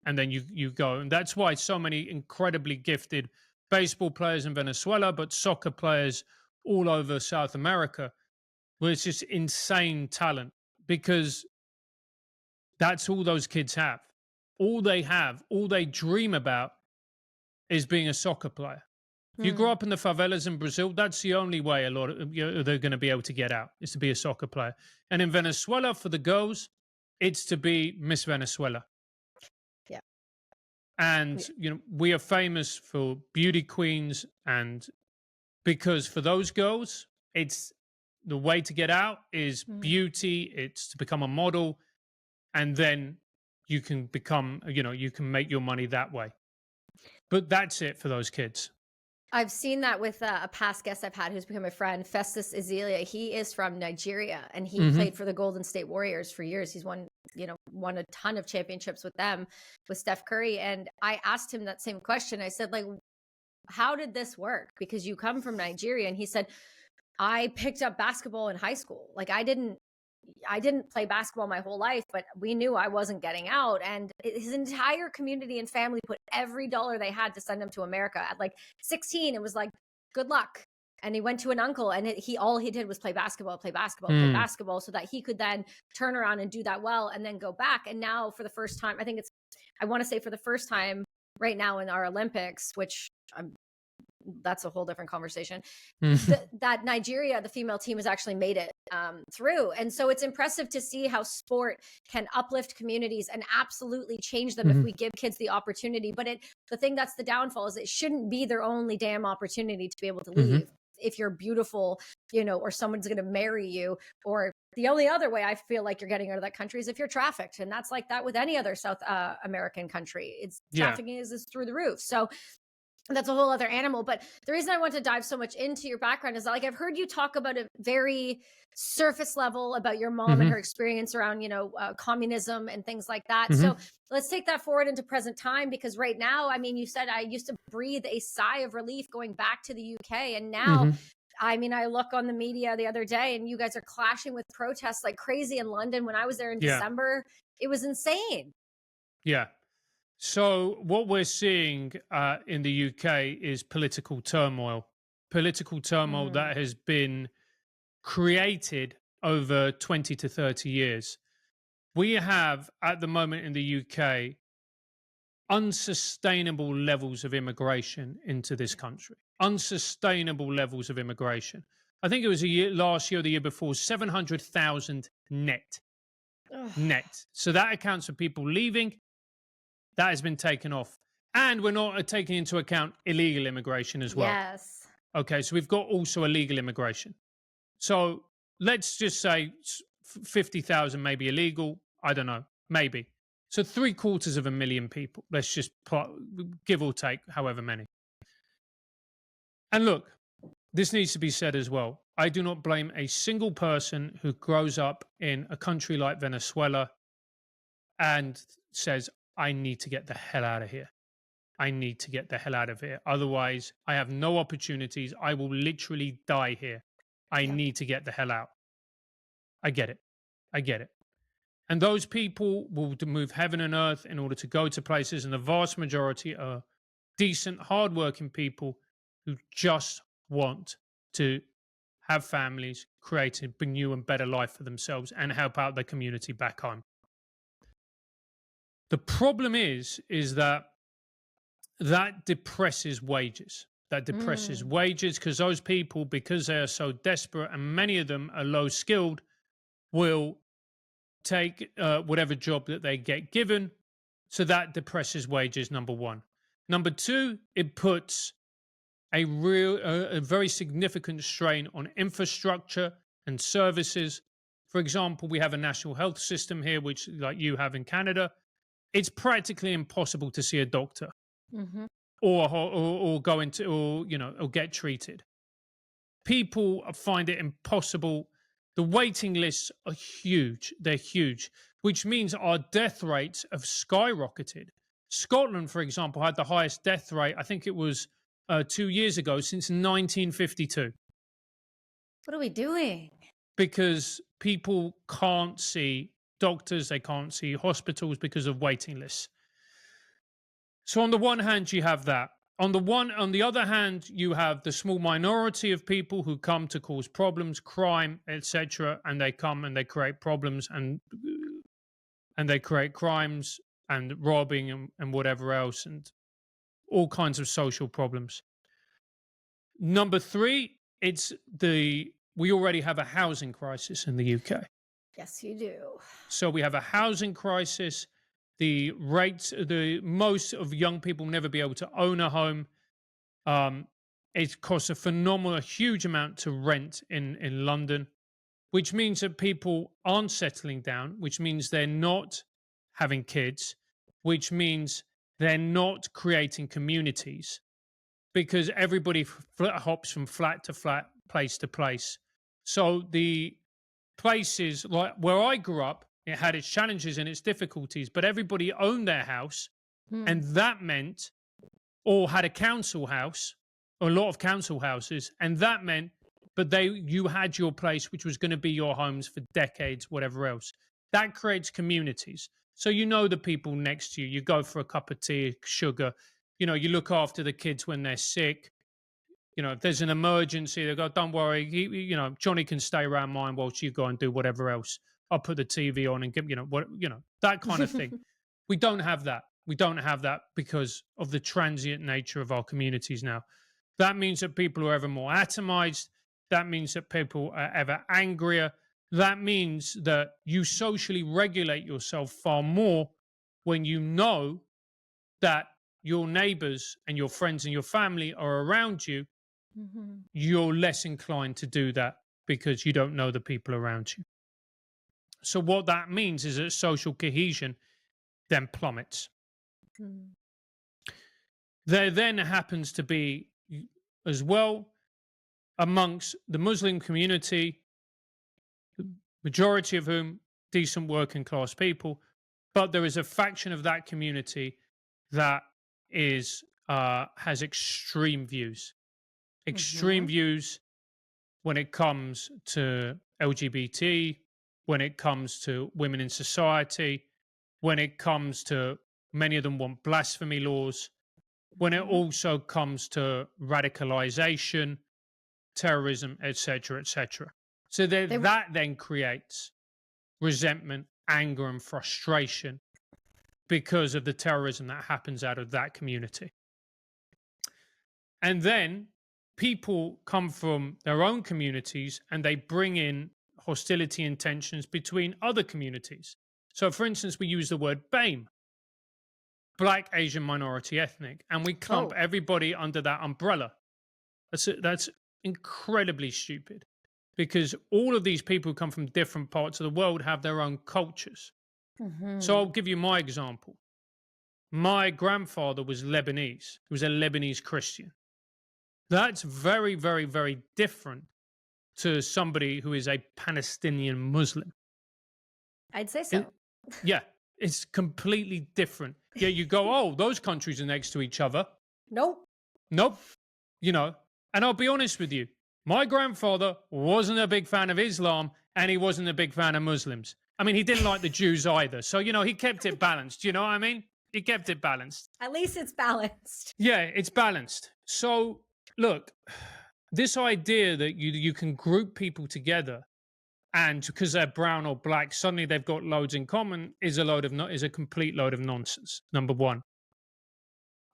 and then you go, and that's why so many incredibly gifted baseball players in Venezuela, but soccer players all over South America, where it's just insane talent, because that's all those kids have. All they dream about is being a soccer player. If you grow Mm. up in the favelas in Brazil, that's the only way a lot of they're going to be able to get out, is to be a soccer player. And in Venezuela, for the girls, it's to be Miss Venezuela. Yeah. And we are famous for beauty queens, and because for those girls, it's the way to get out is Mm. beauty. It's to become a model, and then you can become, you can make your money that way. But that's it for those kids. I've seen that with a past guest I've had who's become a friend, Festus Ezelia. He is from Nigeria, and he Hmm. played for the Golden State Warriors for years. He's won a ton of championships with them, with Steph Curry. And I asked him that same question. I said, like, how did this work? Because you come from Nigeria. And he said, I picked up basketball in high school. Like, I didn't play basketball my whole life, but we knew I wasn't getting out. And his entire community and family put every dollar they had to send him to America. At like 16, it was like, good luck. And he went to an uncle, and all he did was play basketball, play Mm. basketball, so that he could then turn around and do that well and then go back. And now for the first time, I want to say for the first time right now in our Olympics, which that's a whole different conversation, that Nigeria, the female team, has actually made it through. And so it's impressive to see how sport can uplift communities and absolutely change them if Mhm. we give kids the opportunity. But the thing that's the downfall is it shouldn't be their only damn opportunity to be able to Mhm. leave. If you're beautiful, or someone's going to marry you, or the only other way I feel like you're getting out of that country is if you're trafficked. And that's like that with any other South American country. It's Yeah. trafficking is through the roof. So that's a whole other animal. But the reason I want to dive so much into your background is that, like, I've heard you talk about a very surface level about your mom and Mhm. her experience around, communism and things like that. Mhm. So let's take that forward into present time, because right now, I mean, you said I used to breathe a sigh of relief going back to the UK. And now, Mhm. I mean, I look on the media the other day and you guys are clashing with protests like crazy in London. When I was there in Yeah. December, it was insane. Yeah. So what we're seeing in the UK is political turmoil Mm, that has been created over 20 to 30 years. We have at the moment in the UK unsustainable levels of immigration into this country. Unsustainable levels of immigration. I think it was last year or the year before, 700,000 net. ugh, Net. So that accounts for people leaving. That has been taken off. And we're not taking into account illegal immigration as well. yes. Okay, so we've got also illegal immigration. So let's just say 50,000 maybe illegal. I don't know, maybe. So 750,000 people. Let's just give or take however many. And look, this needs to be said as well. I do not blame a single person who grows up in a country like Venezuela and says, I need to get the hell out of here. I need to get the hell out of here. Otherwise, I have no opportunities. I will literally die here. I Yep. need to get the hell out. I get it. I get it. And those people will move heaven and earth in order to go to places, and the vast majority are decent, hardworking people who just want to have families, create a new and better life for themselves, and help out their community back home. The problem is that depresses wages. That depresses Mm. wages because those people, because they are so desperate, and many of them are low skilled, will take whatever job that they get given. So that depresses wages, number one. Number two, it puts a very significant strain on infrastructure and services. For example, we have a national health system here, which, like you have in Canada, it's practically impossible to see a doctor Hmm. or go into or get treated. People find it impossible. The waiting lists are huge. They're huge, which means our death rates have skyrocketed. Scotland, for example, had the highest death rate, I think it was 2 years ago, since 1952, What are we doing? because people can't see doctors, they can't see hospitals because of waiting lists. So on the one hand, you have that. On the other hand, you have the small minority of people who come to cause problems, crime, etc., and they come and they create problems and they create crimes and robbing and whatever else and all kinds of social problems. Number three, we already have a housing crisis in the UK. Yes, you do. So we have a housing crisis. The most of young people will never be able to own a home. It costs a huge amount to rent in London, which means that people aren't settling down, which means they're not having kids, which means they're not creating communities because everybody hops from flat to flat, place to place. So the places like where I grew up, it had its challenges and its difficulties, but everybody owned their house, and Mm. that meant, or had a council house, or a lot of council houses, and that meant, but you had your place, which was going to be your homes for decades, whatever else. That creates communities. So you know the people next to you. You go for a cup of tea, sugar. You look after the kids when they're sick. If there's an emergency, they go, don't worry, Johnny can stay around mine whilst you go and do whatever else. I'll put the TV on and give, that kind of thing. We don't have that. We don't have that because of the transient nature of our communities now. That means that people are ever more atomized. That means that people are ever angrier. That means that you socially regulate yourself far more when you know that your neighbors and your friends and your family are around you. Mhm. You're less inclined to do that because you don't know the people around you. So what that means is that social cohesion then plummets. Mm. There then happens to be as well amongst the Muslim community, the majority of whom decent working class people, but there is a faction of that community that is has extreme views. Extreme Mhm. views when it comes to LGBT, when it comes to women in society, when it comes to many of them want blasphemy laws, when it Mhm. also comes to radicalization, terrorism, etc., etc. So They that then creates resentment, anger, and frustration because of the terrorism that happens out of that community. And then people come from their own communities and they bring in hostility and tensions between other communities. So, for instance, we use the word BAME, Black, Asian, Minority, Ethnic, and we clump Oh. everybody under that umbrella. That's incredibly stupid because all of these people who come from different parts of the world have their own cultures. So, I'll Mhm. give you my example. My grandfather was Lebanese, he was a Lebanese Christian. That's very, very, very different to somebody who is a Palestinian Muslim. I'd say It- so. yeah. It's completely different. Yeah, you go, oh, those countries are next to each other. Nope. Nope. You know, and I'll be honest with you, my grandfather wasn't a big fan of Islam and he wasn't a big fan of Muslims. I mean, he didn't like the Jews either. So, you know, he kept it balanced. You know what I mean? He kept it balanced. At least it's balanced. Yeah, it's balanced. So, look, this idea that you can group people together and because they're brown or black, suddenly they've got loads in common is a complete load of nonsense. Number one.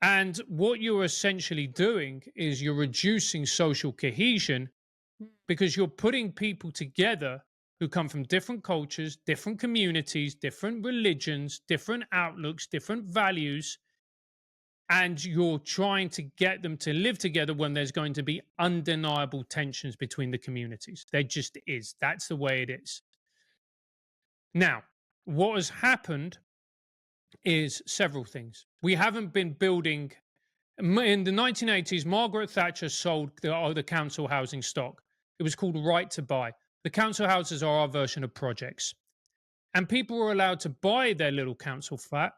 And what you're essentially doing is you're reducing social cohesion because you're putting people together who come from different cultures, different communities, different religions, different outlooks, different values, and you're trying to get them to live together when there's going to be undeniable tensions between the communities. There just is. That's the way it is. Now, what has happened is several things. We haven't been building. In the 1980s, Margaret Thatcher sold the council housing stock. It was called Right to Buy. The council houses are our version of projects. And people were allowed to buy their little council flat.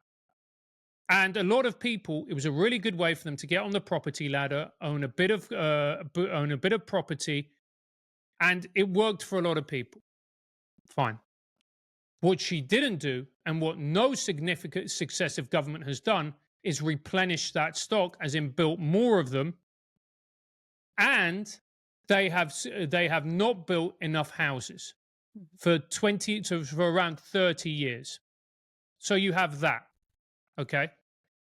And a lot of people, it was a really good way for them to get on the property ladder, own a bit of property, and it worked for a lot of people. Fine. What she didn't do, and what no significant successive government has done, is replenish that stock, as in built more of them, and they have not built enough houses for around 30 years. So you have that. Okay.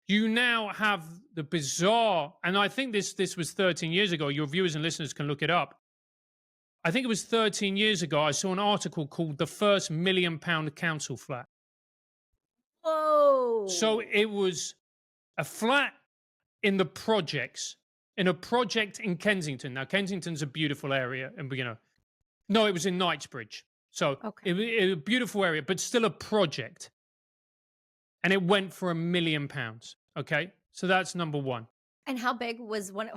You now have the bizarre, and I think this was 13 years ago. Your viewers and listeners can look it up. I think it was 13 years ago. I saw an article called "The First £1 Million Council Flat." Whoa! So it was a flat in the projects, in a project in Kensington. Now Kensington's a beautiful area, and no, it was in Knightsbridge. So okay. it was a beautiful area, but still a project. And it went for £1 million. Okay, so that's number one. And how big would one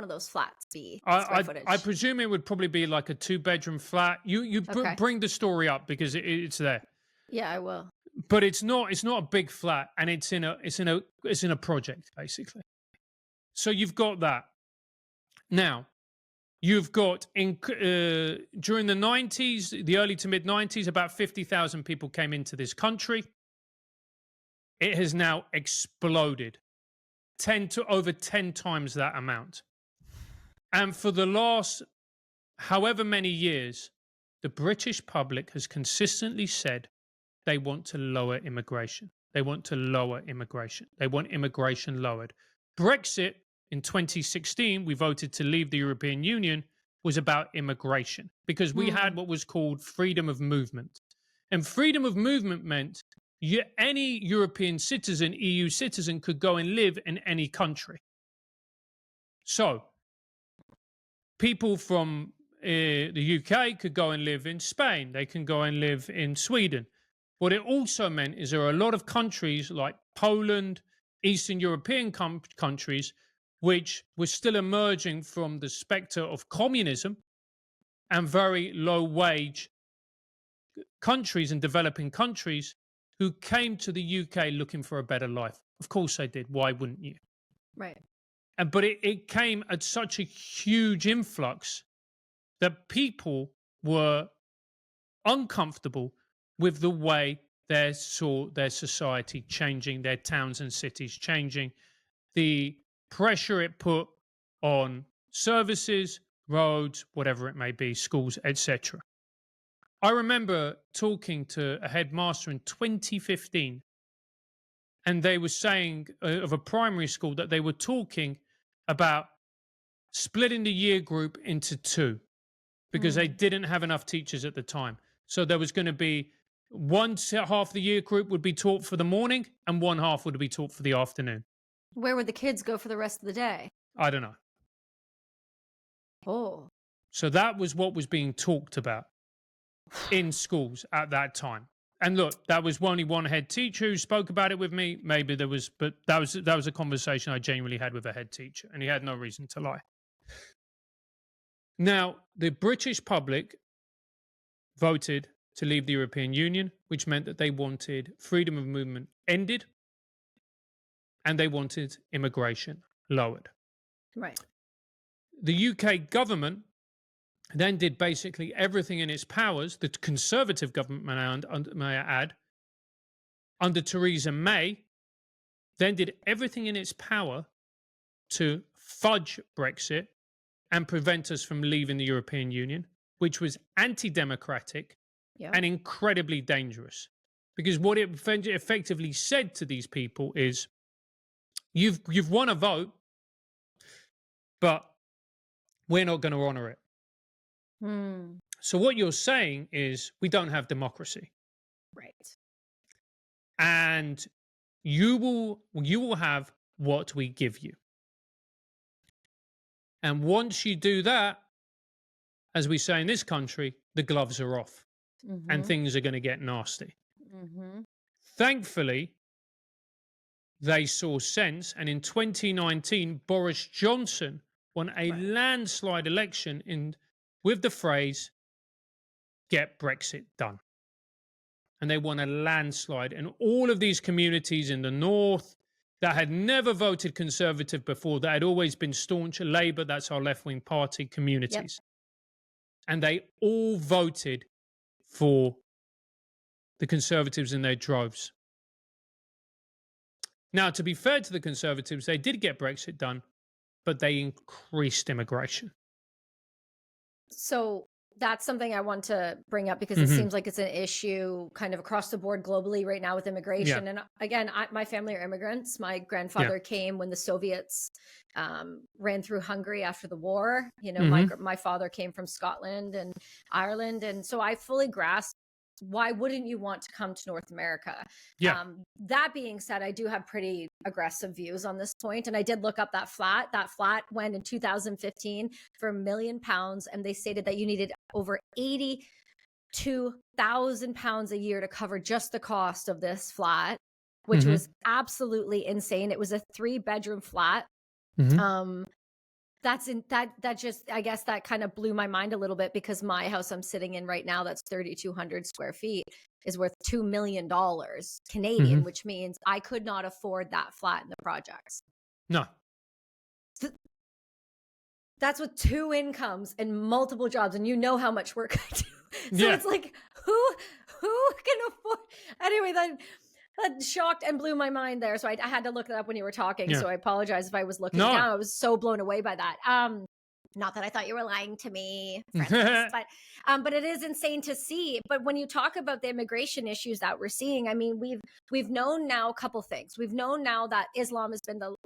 of those flats be? I presume it would probably be like a 2-bedroom flat. You bring the story up because it's there. Yeah, I will. But it's not a big flat, and it's in a project basically. So you've got that. Now, you've got during the 90s, the early to mid 90s, about 50,000 people came into this country. It has now exploded over 10 times that amount. And for the last however many years, the British public has consistently said they want to lower immigration. They want to lower immigration. They want immigration lowered. Brexit in 2016, we voted to leave the European Union, was about immigration because we had what was called freedom of movement. And freedom of movement meant any European citizen, EU citizen, could go and live in any country. So people from the UK could go and live in Spain. They can go and live in Sweden. What it also meant is there are a lot of countries like Poland, Eastern European countries, which were still emerging from the spectre of communism and very low wage countries and developing countries who came to the UK looking for a better life. Of course they did. Why wouldn't you? Right. But it came at such a huge influx that people were uncomfortable with the way they saw their society changing, their towns and cities changing, the pressure it put on services, roads, whatever it may be, schools, etc. I remember talking to a headmaster in 2015, and they were saying of a primary school that they were talking about splitting the year group into two because they didn't have enough teachers at the time. So there was going to be half the year group would be taught for the morning and one half would be taught for the afternoon. Where would the kids go for the rest of the day? I don't know. Oh. So that was what was being talked about in schools at that time. And look, that was only one head teacher who spoke about it with me. Maybe there was, but that was a conversation I genuinely had with a head teacher, and he had no reason to lie. Now, the British public voted to leave the European Union, which meant that they wanted freedom of movement ended and they wanted immigration lowered. Right. The UK government then did basically everything in its powers, the Conservative government, may I add, under Theresa May, then did everything in its power to fudge Brexit and prevent us from leaving the European Union, which was anti-democratic and incredibly dangerous. Because what it effectively said to these people is, you've won a vote, but we're not going to honor it. So what you're saying is we don't have democracy. Right. And you will have what we give you. And once you do that, as we say in this country, the gloves are off and things are going to get nasty. Thankfully, they saw sense. And in 2019, Boris Johnson won a landslide election with the phrase, "Get Brexit done." And they won a landslide. And all of these communities in the north that had never voted Conservative before, that had always been staunch Labour, that's our left-wing party, communities. And they all voted for the Conservatives in their droves. Now, to be fair to the Conservatives, they did get Brexit done, but they increased immigration. So that's something I want to bring up because it seems like it's an issue kind of across the board globally right now with immigration. And again, my family are immigrants. My grandfather came when the Soviets ran through Hungary after the war. You know, my father came from Scotland and Ireland. And so I fully grasp, why wouldn't you want to come to North America? That being said, I do have pretty aggressive views on this point. And I did look up that flat. That flat went in 2015 for £1 million. And they stated that you needed over £82,000 a year to cover just the cost of this flat, which was absolutely insane. It was a 3-bedroom flat. That just, I guess that kind of blew my mind a little bit, because my house I'm sitting in right now, that's 3,200 square feet, is worth $2 million Canadian, which means I could not afford that flat in the projects. No. That's with 2 incomes and multiple jobs, and you know how much work I do. So it's like, who can afford? Anyway, then that shocked and blew my mind there. So I had to look it up when you were talking. So I apologize if I was looking down. I was so blown away by that. Not that I thought you were lying to me, Francis, but it is insane to see. But when you talk about the immigration issues that we're seeing, I mean, we've known now a couple things. We've known now that Islam has been the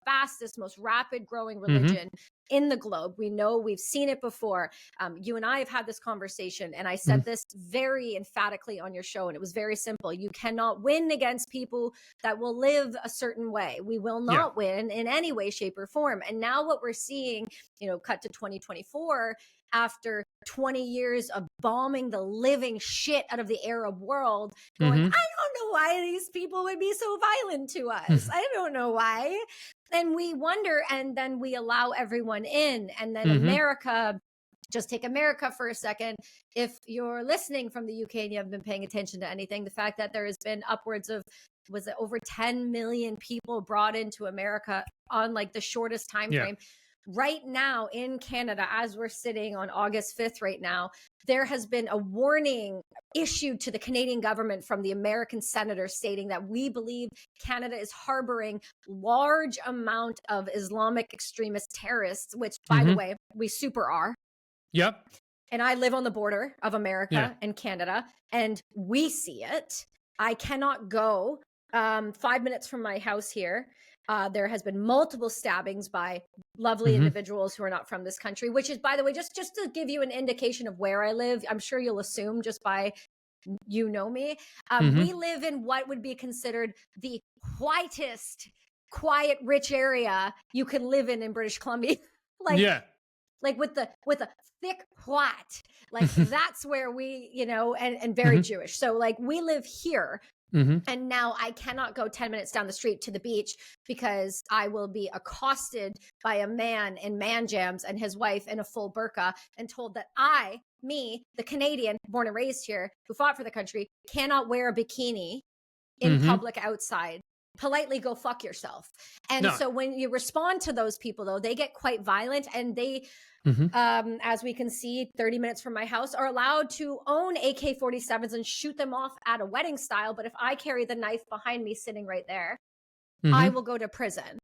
fastest, most rapid growing religion in the globe. We know, we've seen it before. You and I have had this conversation, and I said this very emphatically on your show, and it was very simple. You cannot win against people that will live a certain way. We will not win in any way, shape, or form. And now what we're seeing, you know, cut to 2024, after 20 years of bombing the living shit out of the Arab world, going, I don't know why these people would be so violent to us. I don't know why. And we wonder, and then we allow everyone in. And then America, just take America for a second. If you're listening from the UK and you haven't been paying attention to anything, the fact that there has been upwards of, was it over 10 million people brought into America on like the shortest time frame. Right now in Canada, as we're sitting on August 5th right now, there has been a warning issued to the Canadian government from the American senator stating that we believe Canada is harboring large amount of Islamic extremist terrorists, which, by the way, we super are. Yep. And I live on the border of America and Canada, and we see it. I cannot go 5 minutes from my house here. There has been multiple stabbings by lovely individuals who are not from this country, which is, by the way, just to give you an indication of where I live. I'm sure you'll assume just by, you know me. We live in what would be considered the quiet, rich area you can live in British Columbia. Like with a thick flat, like that's where we, you know, and very Jewish. So like we live here. Mhm. And now I cannot go 10 minutes down the street to the beach because I will be accosted by a man in man jams and his wife in a full burqa and told that me, the Canadian born and raised here who fought for the country, cannot wear a bikini in Mhm. public outside. Politely go fuck yourself. And No. so when you respond to those people, though, they get quite violent, and they, Mhm. as we can see 30 minutes from my house, are allowed to own AK-47s and shoot them off at a wedding style. But if I carry the knife behind me sitting right there, I Mhm. will go to prison.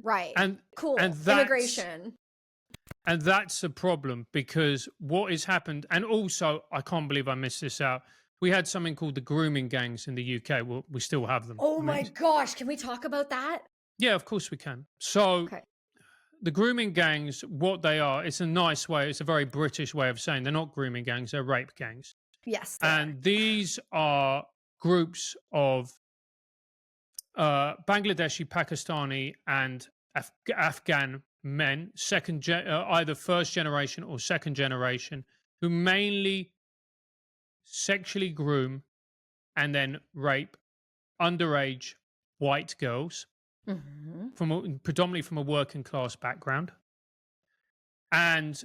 Right. And Cool. that's Immigration. a problem, because what has happened, and also I can't believe I missed this out. We had something called the grooming gangs in the UK. Well, we still have them. Oh I mean, my gosh. Can we talk about that? yeah, of course we can. So Okay. the grooming gangs, what they are, it's a nice way. It's a very British way of saying they're not grooming gangs; they're rape gangs. Yes, they are. And these are groups of Bangladeshi, Pakistani, and Afghan men, either first generation or second generation, who mainly sexually groom and then rape underage white girls Mhm. predominantly from a working class background. And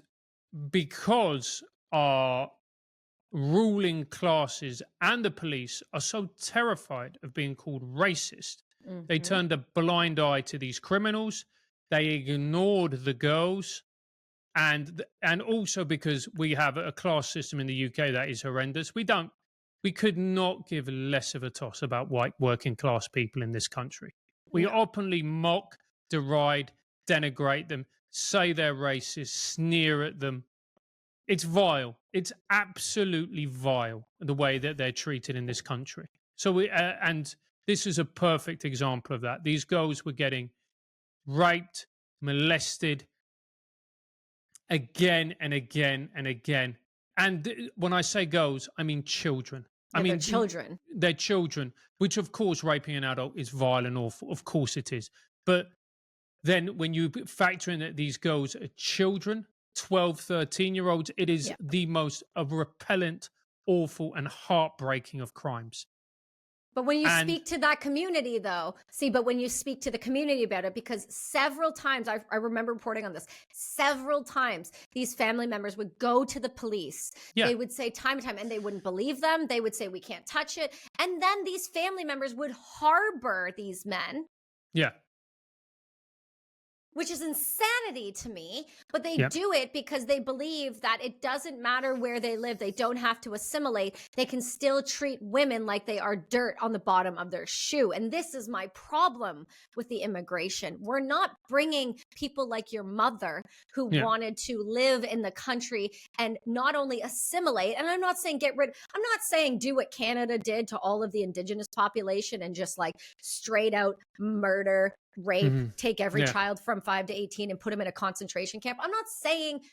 because our ruling classes and the police are so terrified of being called racist, they Mhm. turned a blind eye to these criminals. They ignored the girls, and also because we have a class system in the UK that is horrendous. We could not give less of a toss about white working class people in this country. We No. openly mock, deride, denigrate them, say they're racist, sneer at them. It's vile. It's absolutely vile the way that they're treated in this country. So and this is a perfect example of that. These girls were getting raped, molested again and again and again. And when I say girls, I mean children. I Yeah, they're mean, children. they're children, which of course, raping an adult is vile and awful. Of course it is. But then when you factor in that these girls are children, 12, 13-year-olds, it is Yeah. the most repellent, awful, and heartbreaking of crimes. But when you And speak to that community, though, but when you speak to the community about it, because several times, I remember reporting on this, several times these family members would go to the police. yeah, They would say time and time, and they wouldn't believe them. They would say, we can't touch it. And then these family members would harbor these men, yeah, which is insanity to me, but they yeah. do it because they believe that it doesn't matter where they live. They don't have to assimilate. They can still treat women like they are dirt on the bottom of their shoe. And this is my problem with the immigration. We're not bringing people like your mother who Yeah. wanted to live in the country and not only assimilate, and I'm not saying I'm not saying do what Canada did to all of the indigenous population and just like straight out murder, rape, Mhm. take every Yeah. child from 5 to 18 and put them in a concentration camp. I'm not saying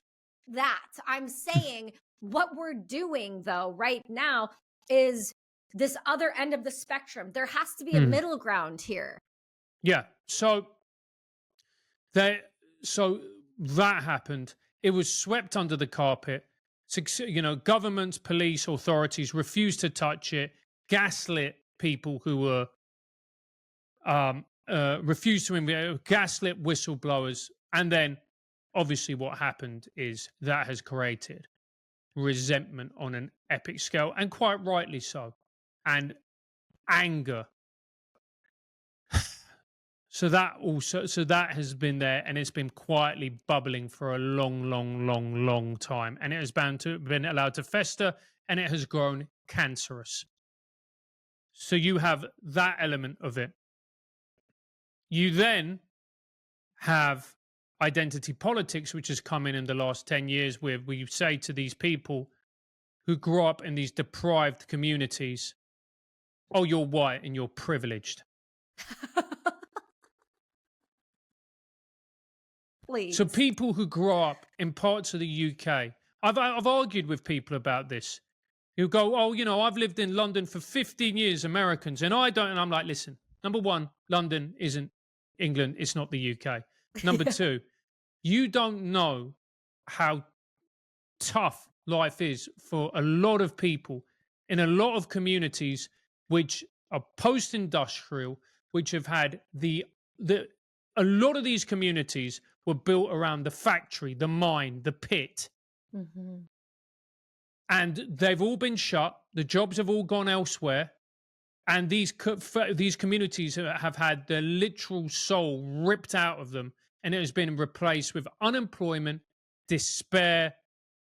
that. I'm saying what we're doing, though, right now is this other end of the spectrum. There has to be a Mhm. middle ground here. Yeah. They, so that happened. It was swept under the carpet. Governments, police, authorities refused to touch it, gaslit people who were refused to gaslit whistleblowers. And then obviously what happened is that has created resentment on an epic scale, and quite rightly so, and anger. So that has been there, and it's been quietly bubbling for a long, long, long, long time, and it has been allowed to fester, and it has grown cancerous. So you have that element of it. You then have identity politics, which has come in the last 10 years, where we say to these people who grew up in these deprived communities, oh, you're white and you're privileged. So Please. people who grow up in parts of the UK, I've argued with people about this, who go, oh, I've lived in London for 15 years, Americans, and I don't. And I'm like, listen, number one, London isn't England, it's not the UK. Number Yeah. two, you don't know how tough life is for a lot of people in a lot of communities which are post-industrial, which have had the a lot of these communities were built around the factory, the mine, the pit, Mhm. and they've all been shut. The jobs have all gone elsewhere, and these communities have had their literal soul ripped out of them, and it has been replaced with unemployment, despair,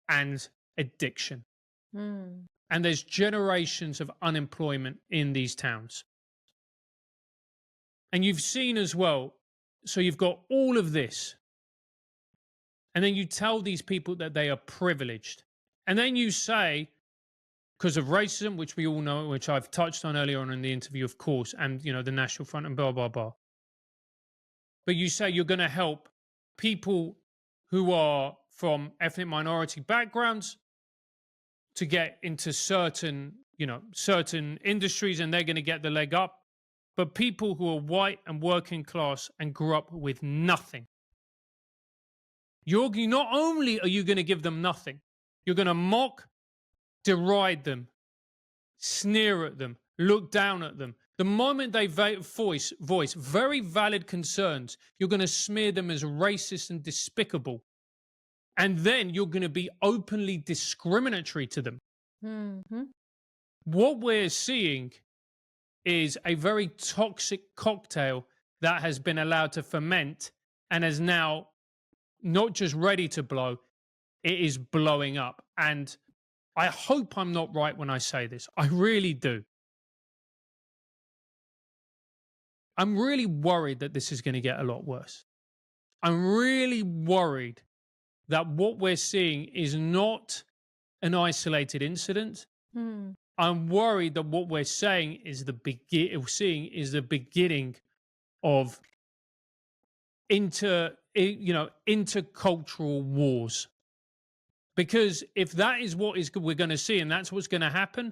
and addiction. Mm. And there's generations of unemployment in these towns. And you've seen as well, so you've got all of this, and then you tell these people that they are privileged, and then you say, because of racism, which we all know, which I've touched on earlier on in the interview, of course, and the National Front and blah blah blah. But you say you're going to help people who are from ethnic minority backgrounds to get into certain industries, and they're going to get the leg up. But people who are white and working class and grew up with nothing, not only are you going to give them nothing, you're going to mock, deride them, sneer at them, look down at them. The moment they voice very valid concerns, you're going to smear them as racist and despicable. And then you're going to be openly discriminatory to them. Mhm. What we're seeing is a very toxic cocktail that has been allowed to ferment and is now not just ready to blow, it is blowing up. And I hope I'm not right when I say this. I really do. I'm really worried that this is going to get a lot worse. I'm really worried that what we're seeing is not an isolated incident. Mm. I'm worried that what we're saying is seeing is the beginning of intercultural wars. Because if that is we're going to see, and that's what's going to happen,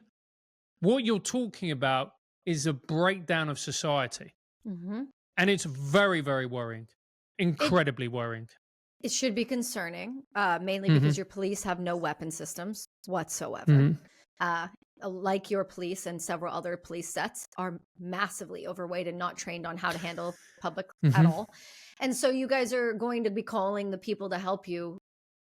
what you're talking about is a breakdown of society. Mhm. And it's very, very worrying, It incredibly worrying. it should be concerning, mainly Hmm. because your police have no weapon systems whatsoever. Hmm. Uh, like your police and several other police sets are massively overweight and not trained on how to handle public at Hmm. all. And so you guys are going to be calling the people to help you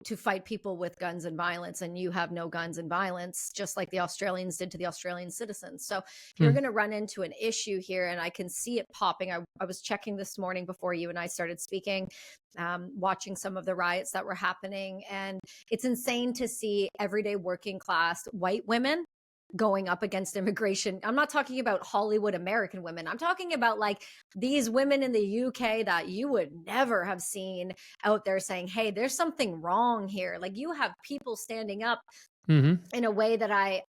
to fight people with guns and violence, and you have no guns and violence, just like the Australians did to the Australian citizens. So you're going to run into an issue here, and I can see it popping. I was checking this morning before you and I started speaking, watching some of the riots that were happening, and it's insane to see everyday working class white women going up against immigration. I'm not talking about Hollywood American women. I'm talking about like these women in the UK that you would never have seen out there saying, "Hey, there's something wrong here." Like you have people standing up Hmm. in a way that I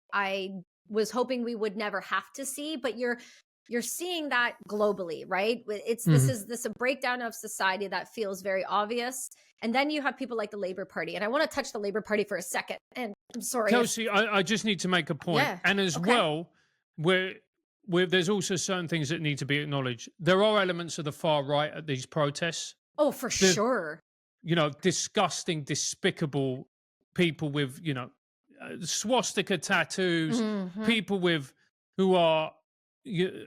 was hoping we would never have to see, but you're seeing that globally, right? It's Hmm. this a breakdown of society that feels very obvious. And then you have people like the Labor Party. And I want to touch the Labor Party for a second. And I'm sorry if Kelsey, I just need to make a point. yeah. And as Okay. well, there's also certain things that need to be acknowledged. There are elements of the far right at these protests. Oh, for The, sure. disgusting, despicable people with, swastika tattoos, Mhm. people who are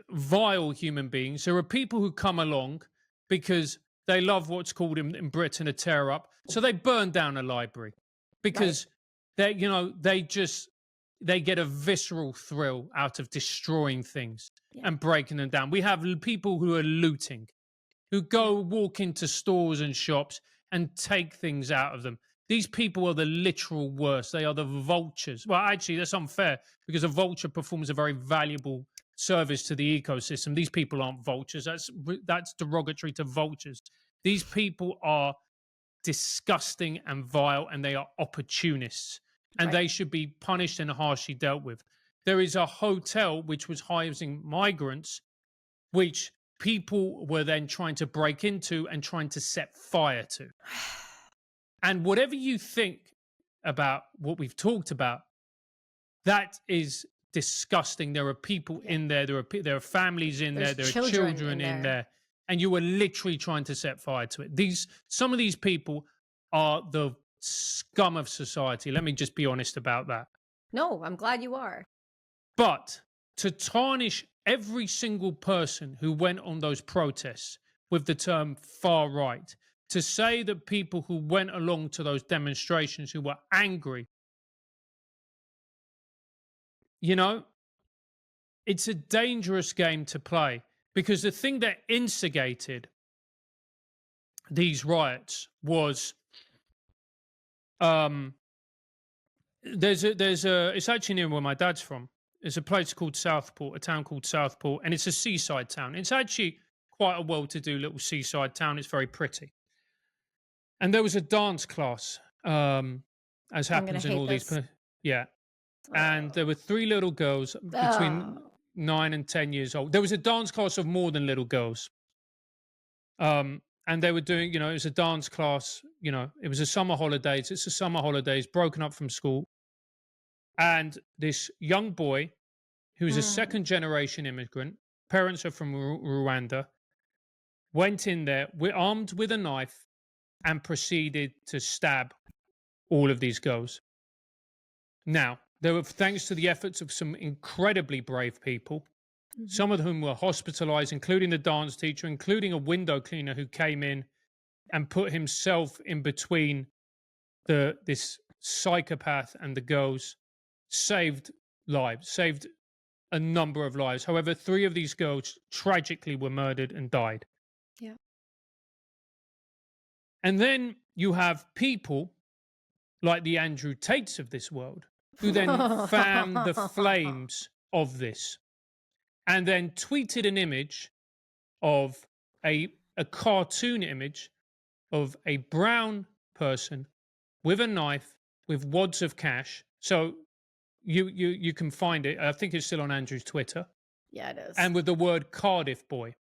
vile human beings. There are people who come along because they love what's called in Britain a tear up. So they burn down a library Right. because they get a visceral thrill out of destroying things Yeah. and breaking them down. We have people who are looting, who go walk into stores and shops and take things out of them. These people are the literal worst. They are the vultures. Well, actually, that's unfair because a vulture performs a very valuable service to the ecosystem. These people aren't vultures. That's derogatory to vultures. These people are disgusting and vile, and they are opportunists, and Right. they should be punished and harshly dealt with. There is a hotel which was housing migrants, which people were then trying to break into and trying to set fire to. And whatever you think about what we've talked about, that is disgusting. There are people Yeah. in there. There are families in There's there. There are children children in in there. there, and you are literally trying to set fire to it. Some of these people are the scum of society. Let me just be honest about that. No, I'm glad you are. But to tarnish every single person who went on those protests with the term far right, to say that people who went along to those demonstrations who were angry, you know, it's a dangerous game to play, because the thing that instigated these riots was it's actually near where my dad's from. There's a place called Southport, a town called Southport, and it's a seaside town. It's actually quite a well-to-do little seaside town. It's very pretty. And there was a dance class, as happens in all these. Yeah. And there were 3 little girls between 9 and 10 years old. There was a dance class of more than little girls. And they were doing, it was a dance class, it was a summer holidays. It's a summer holidays, broken up from school. And this young boy, who is a second generation immigrant, parents are from Rwanda, went in there, armed with a knife, and proceeded to stab all of these girls. Now, there were, thanks to the efforts of some incredibly brave people, some of whom were hospitalized, including the dance teacher, including a window cleaner who came in and put himself in between this psychopath and the girls, saved lives, saved a number of lives. However, 3 of these girls tragically were murdered and died. Yeah. And then you have people like the Andrew Tates of this world, who then fanned the flames of this and then tweeted an image of a cartoon image of a brown person with a knife with wads of cash. So you can find it. I think it's still on Andrew's Twitter. Yeah, it is. And with the word Cardiff boy.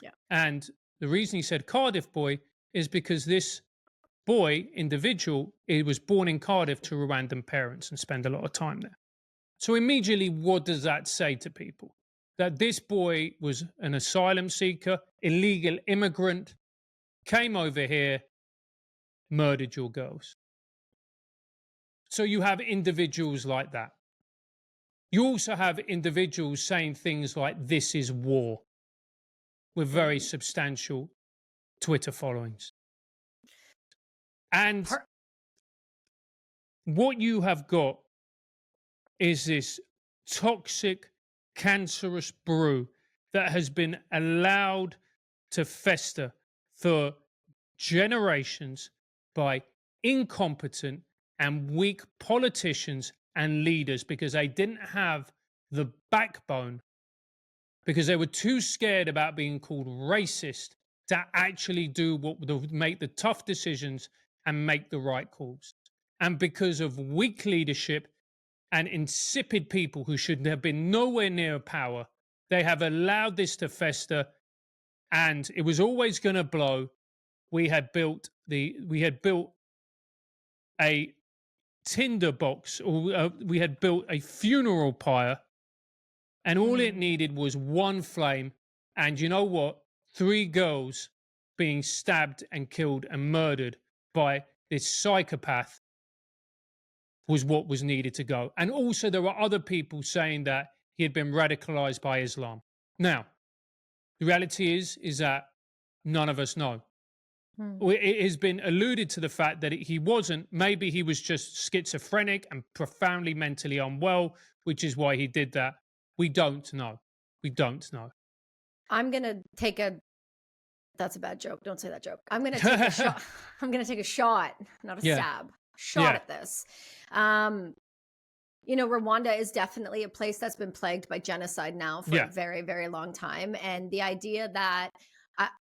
Yeah. And the reason he said Cardiff boy is because this boy, individual, he was born in Cardiff to Rwandan parents and spent a lot of time there. So immediately, what does that say to people? That this boy was an asylum seeker, illegal immigrant, came over here, murdered your girls. So you have individuals like that. You also have individuals saying things like, this is war, with very substantial Twitter followings. And what you have got is this toxic, cancerous brew that has been allowed to fester for generations by incompetent and weak politicians and leaders, because they didn't have the backbone, because they were too scared about being called racist to actually do what would make the tough decisions and make the right calls. And because of weak leadership and insipid people who should have been nowhere near power, they have allowed this to fester, and it was always going to blow. We had built a tinder box, or we had built a funeral pyre, and all it needed was one flame. And you know what? 3 girls being stabbed and killed and murdered by this psychopath was what was needed to go. And also there were other people saying that he had been radicalized by Islam. Now, the reality is that none of us know. It has been alluded to the fact that he wasn't. Maybe he was just schizophrenic and profoundly mentally unwell, which is why he did that. We don't know. We don't know. I'm going to take that's a bad joke. Don't say that joke. I'm going to take a shot. I'm going to take a shot, not a stab. Shot at this. Rwanda is definitely a place that's been plagued by genocide now for a very, very long time. And the idea that,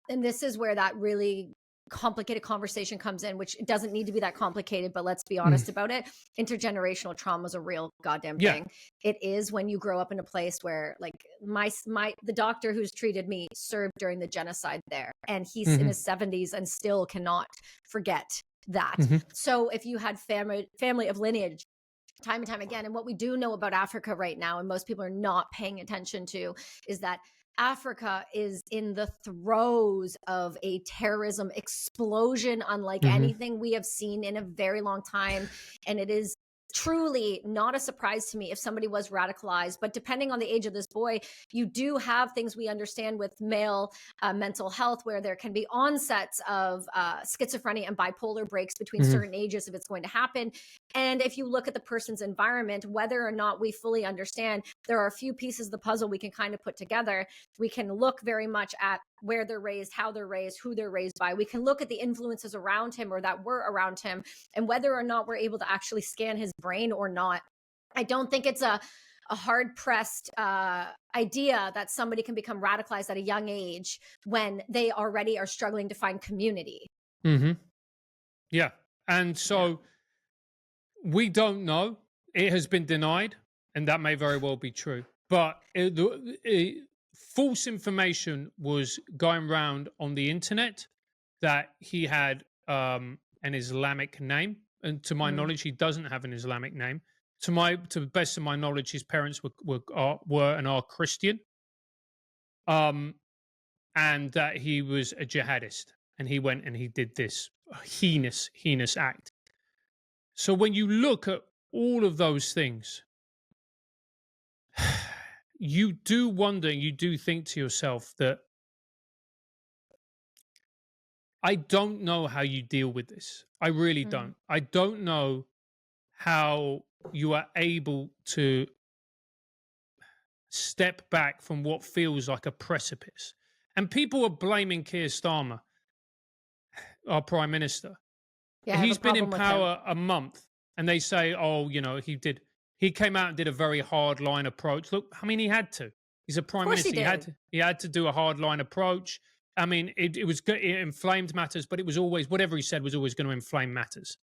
and this is where that really complicated conversation comes in, which doesn't need to be that complicated, but let's be honest about it. Intergenerational trauma is a real goddamn thing. It is when you grow up in a place where, like, the doctor who's treated me served during the genocide there, and he's in his 70s and still cannot forget that. So if you had family of lineage time and time again, and what we do know about Africa right now, and most people are not paying attention to, is that Africa is in the throes of a terrorism explosion unlike anything we have seen in a very long time. And it is truly not a surprise to me if somebody was radicalized. But depending on the age of this boy, you do have things we understand with male mental health where there can be onsets of schizophrenia and bipolar breaks between certain ages if it's going to happen. And if you look at the person's environment, whether or not we fully understand, there are a few pieces of the puzzle we can kind of put together. We can look very much at where they're raised, how they're raised, who they're raised by. We can look at the influences around him or that were around him, and whether or not we're able to actually scan his brain or not. I don't think it's a hard-pressed idea that somebody can become radicalized at a young age when they already are struggling to find community. Yeah. And so we don't know. It has been denied, and that may very well be true. But false information was going around on the internet that he had an Islamic name. And to my knowledge, he doesn't have an Islamic name. To the best of my knowledge, his parents were and are Christian. And that he was a jihadist, and he went and he did this heinous act. So when you look at all of those things, you do wonder, you do think to yourself that I don't know how you deal with this. I really don't. I don't know how you are able to step back from what feels like a precipice. And people are blaming Keir Starmer, our prime minister. Yeah, he's been in power a month, and they say, oh, he came out and did a very hard line approach. Look, I mean, he had to. He's a prime minister. He had to do a hard line approach. I mean, it inflamed matters, but it was always, whatever he said was always going to inflame matters.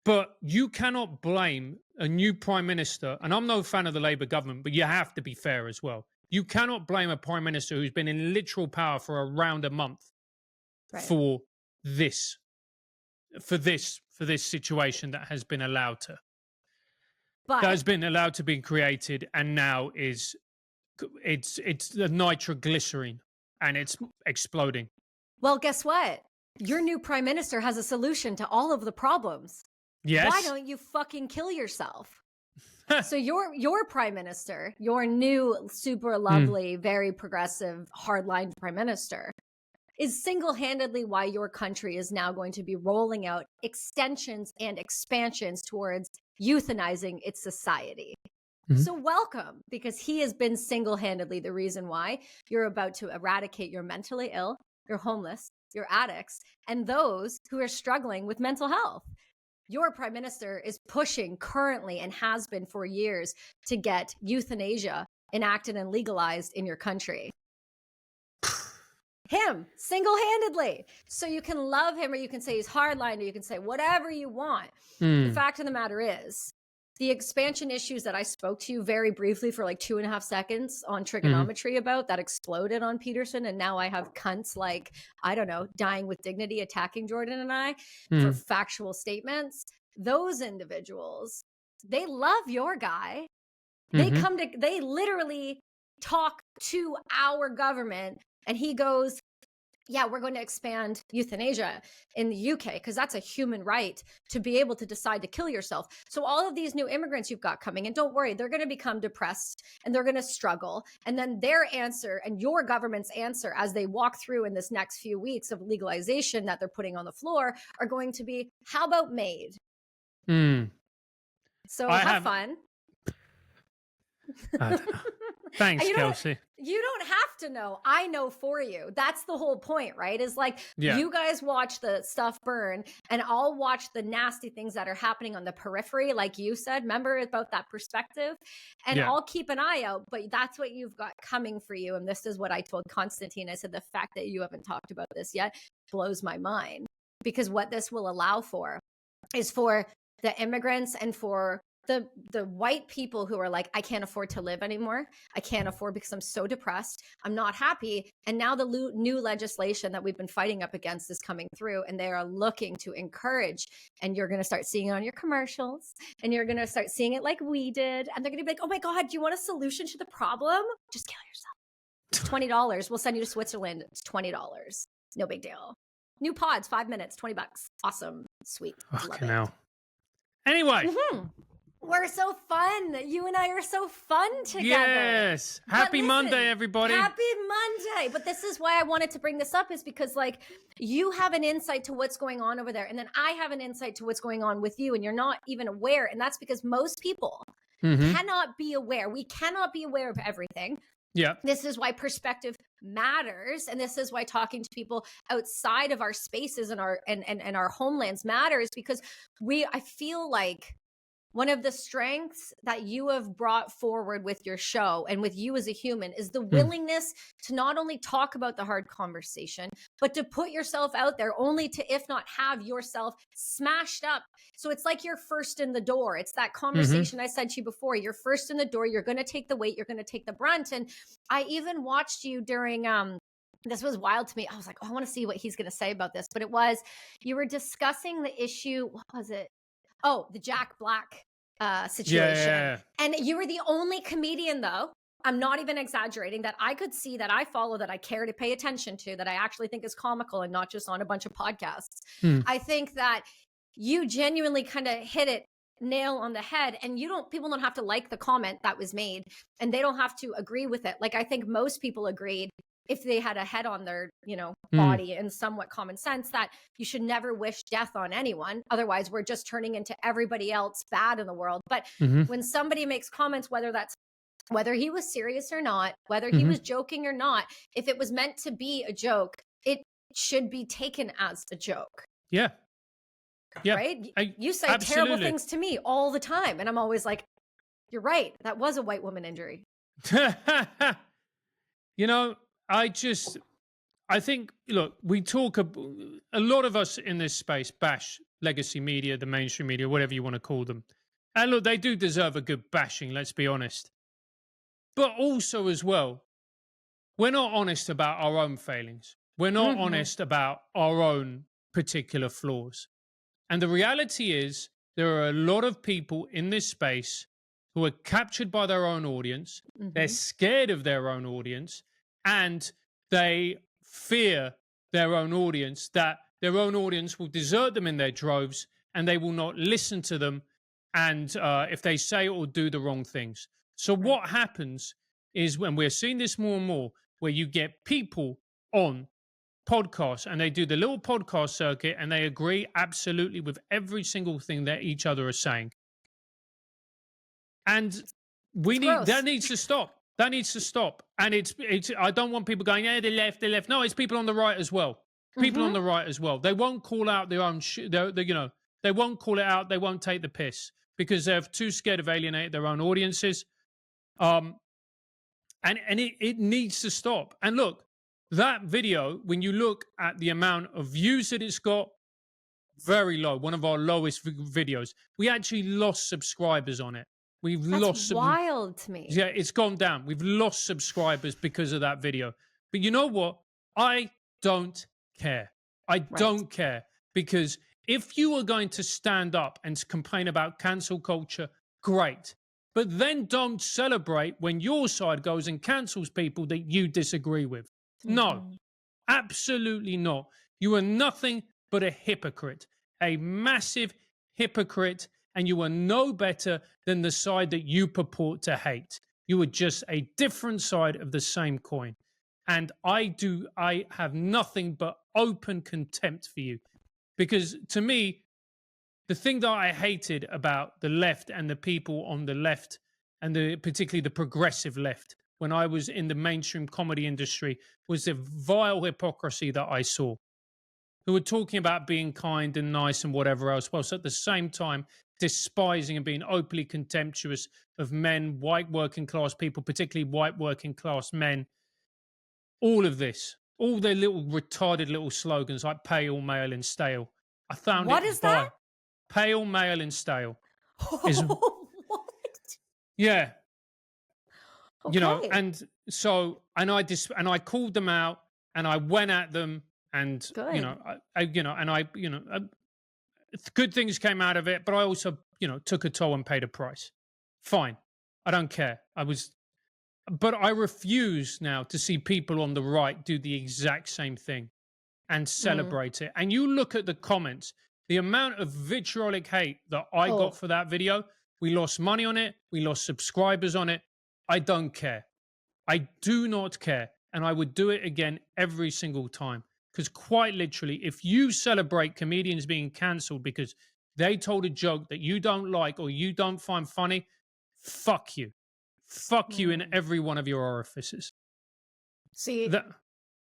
But you cannot blame a new prime minister, and I'm no fan of the Labour government, but you have to be fair as well. You cannot blame a prime minister who's been in literal power for around a month for this situation that has been allowed to be created, and now it's the nitroglycerine and it's exploding. Well, guess what? Your new prime minister has a solution to all of the problems. Yes. Why don't you fucking kill yourself? So your prime minister, your new super lovely, very progressive, hardline prime minister, is single-handedly why your country is now going to be rolling out extensions and expansions towards euthanizing its society. So welcome, because he has been single-handedly the reason why you're about to eradicate your mentally ill, your homeless, your addicts, and those who are struggling with mental health. Your prime minister is pushing currently and has been for years to get euthanasia enacted and legalized in your country. Him, single-handedly. So you can love him, or you can say he's hardline, or you can say whatever you want. The fact of the matter is, the expansion issues that I spoke to you very briefly for like 2.5 seconds on TRIGGernometry about, that exploded on Peterson, and now I have cunts like, I don't know, Dying with Dignity attacking Jordan and I for factual statements. Those individuals, they love your guy. They literally talk to our government, and he goes, yeah, we're going to expand euthanasia in the UK because that's a human right to be able to decide to kill yourself. So all of these new immigrants you've got coming, and don't worry, they're going to become depressed and they're going to struggle. And then their answer and your government's answer as they walk through in this next few weeks of legalization that they're putting on the floor are going to be, how about MAID? So have fun. I don't know. Thanks, Kelsey. You don't have to know. I know for you. That's the whole point, right? Is like, you guys watch the stuff burn, and I'll watch the nasty things that are happening on the periphery, like you said. Remember about that perspective? And I'll keep an eye out, but that's what you've got coming for you. And this is what I told Constantine. I said, the fact that you haven't talked about this yet blows my mind, because what this will allow for is for the immigrants and for the white people who are like, I can't afford to live anymore. I can't afford because I'm so depressed. I'm not happy. And now the new legislation that we've been fighting up against is coming through, and they are looking to encourage, and you're going to start seeing it on your commercials, and you're going to start seeing it like we did. And they're going to be like, oh my God, do you want a solution to the problem? Just kill yourself. It's $20. We'll send you to Switzerland. It's $20. No big deal. New pods, 5 minutes, $20. Awesome. Sweet. Love it. Anyway. Mhm. We're so fun. You and I are so fun together. Yes. Happy Monday, everybody. Happy Monday. But this is why I wanted to bring this up, is because like you have an insight to what's going on over there. And then I have an insight to what's going on with you, and you're not even aware. And that's because most people cannot be aware. We cannot be aware of everything. Yeah. This is why perspective matters. And this is why talking to people outside of our spaces and our homelands matters, because I feel like one of the strengths that you have brought forward with your show and with you as a human is the willingness to not only talk about the hard conversation, but to put yourself out there, only to, if not have yourself smashed up. So it's like you're first in the door. It's that conversation I said to you before. You're first in the door. You're going to take the weight. You're going to take the brunt. And I even watched you during, this was wild to me. I was like, oh, I want to see what he's going to say about this. But you were discussing the issue. What was it? Oh, the Jack Black situation. Yeah. And you were the only comedian, though, I'm not even exaggerating, that I could see, that I follow, that I care to pay attention to, that I actually think is comical and not just on a bunch of podcasts. I think that you genuinely kind of hit it nail on the head, and people don't have to like the comment that was made, and they don't have to agree with it. Like, I think most people agreed, if they had a head on their, body and somewhat common sense, that you should never wish death on anyone. Otherwise, we're just turning into everybody else bad in the world. But when somebody makes comments, whether he was serious or not, whether he was joking or not, if it was meant to be a joke, it should be taken as a joke. Yeah. Yeah. Right? You say absolutely. terrible things to me all the time. And I'm always like, you're right. That was a white woman injury. I think, look, we talk, a lot of us in this space bash legacy media, the mainstream media, whatever you want to call them. And look, they do deserve a good bashing, let's be honest. But also as well, we're not honest about our own failings. We're not honest about our own particular flaws. And the reality is, there are a lot of people in this space who are captured by their own audience. They're scared of their own audience, and they fear their own audience, that their own audience will desert them in their droves, and they will not listen to them, and if they say or do the wrong things. So what happens is, when we're seeing this more and more, where you get people on podcasts and they do the little podcast circuit and they agree absolutely with every single thing that each other are saying. And that needs to stop. That needs to stop. And it's I don't want people going, the left. No, it's people on the right as well. People on the right as well. They won't call out their own they won't call it out. They won't take the piss because they're too scared of alienating their own audiences. And it needs to stop. And look, that video, when you look at the amount of views that it's got, very low, one of our lowest videos. We actually lost subscribers on it. That's wild to me. Yeah, it's gone down. We've lost subscribers because of that video. But you know what? I don't care. I don't care, because if you are going to stand up and complain about cancel culture, great. But then don't celebrate when your side goes and cancels people that you disagree with. No, absolutely not. You are nothing but a hypocrite, a massive hypocrite, and you are no better than the side that you purport to hate. You are just a different side of the same coin. And I have nothing but open contempt for you, because to me, the thing that I hated about the left and the people on the left, and particularly the progressive left, when I was in the mainstream comedy industry, was the vile hypocrisy that I saw, who were talking about being kind and nice and whatever else, whilst at the same time despising and being openly contemptuous of men, white working class people, particularly white working class men. All of this, all their little retarded little slogans like pale, male and stale. I found What is that? Pale, male and stale. What? Yeah. Okay. And so, and I called them out, and I went at them, and Good. good things came out of it, but I also took a toll and paid a price. Fine, I don't care. But I refuse now to see people on the right do the exact same thing and celebrate it. And you look at the comments, The amount of vitriolic hate that I Oh, got for that video, we lost money on it, we lost subscribers on it. I don't care. I do not care. And I would do it again every single time. Because quite literally, if you celebrate comedians being cancelled because they told a joke that you don't like or you don't find funny, fuck you. Fuck you in mm. every one of your orifices. See, That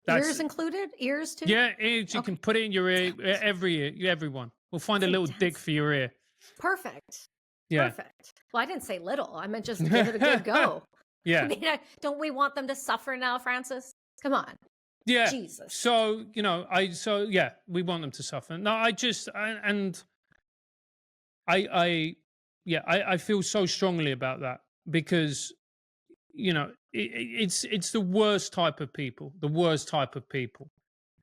that's ears included? Ears too? yeah, ears, you Okay. can put it in your ear, every ear, everyone. We'll find a That's little dick intense. for your ear. Perfect. Yeah. Perfect. Well, I didn't say little. I meant just give it a good go. I Yeah. mean, don't we want them to suffer now, Francis? Come on. Yeah. Jesus. So, yeah, we want them to suffer. No, and I feel so strongly about that because, it's the worst type of people,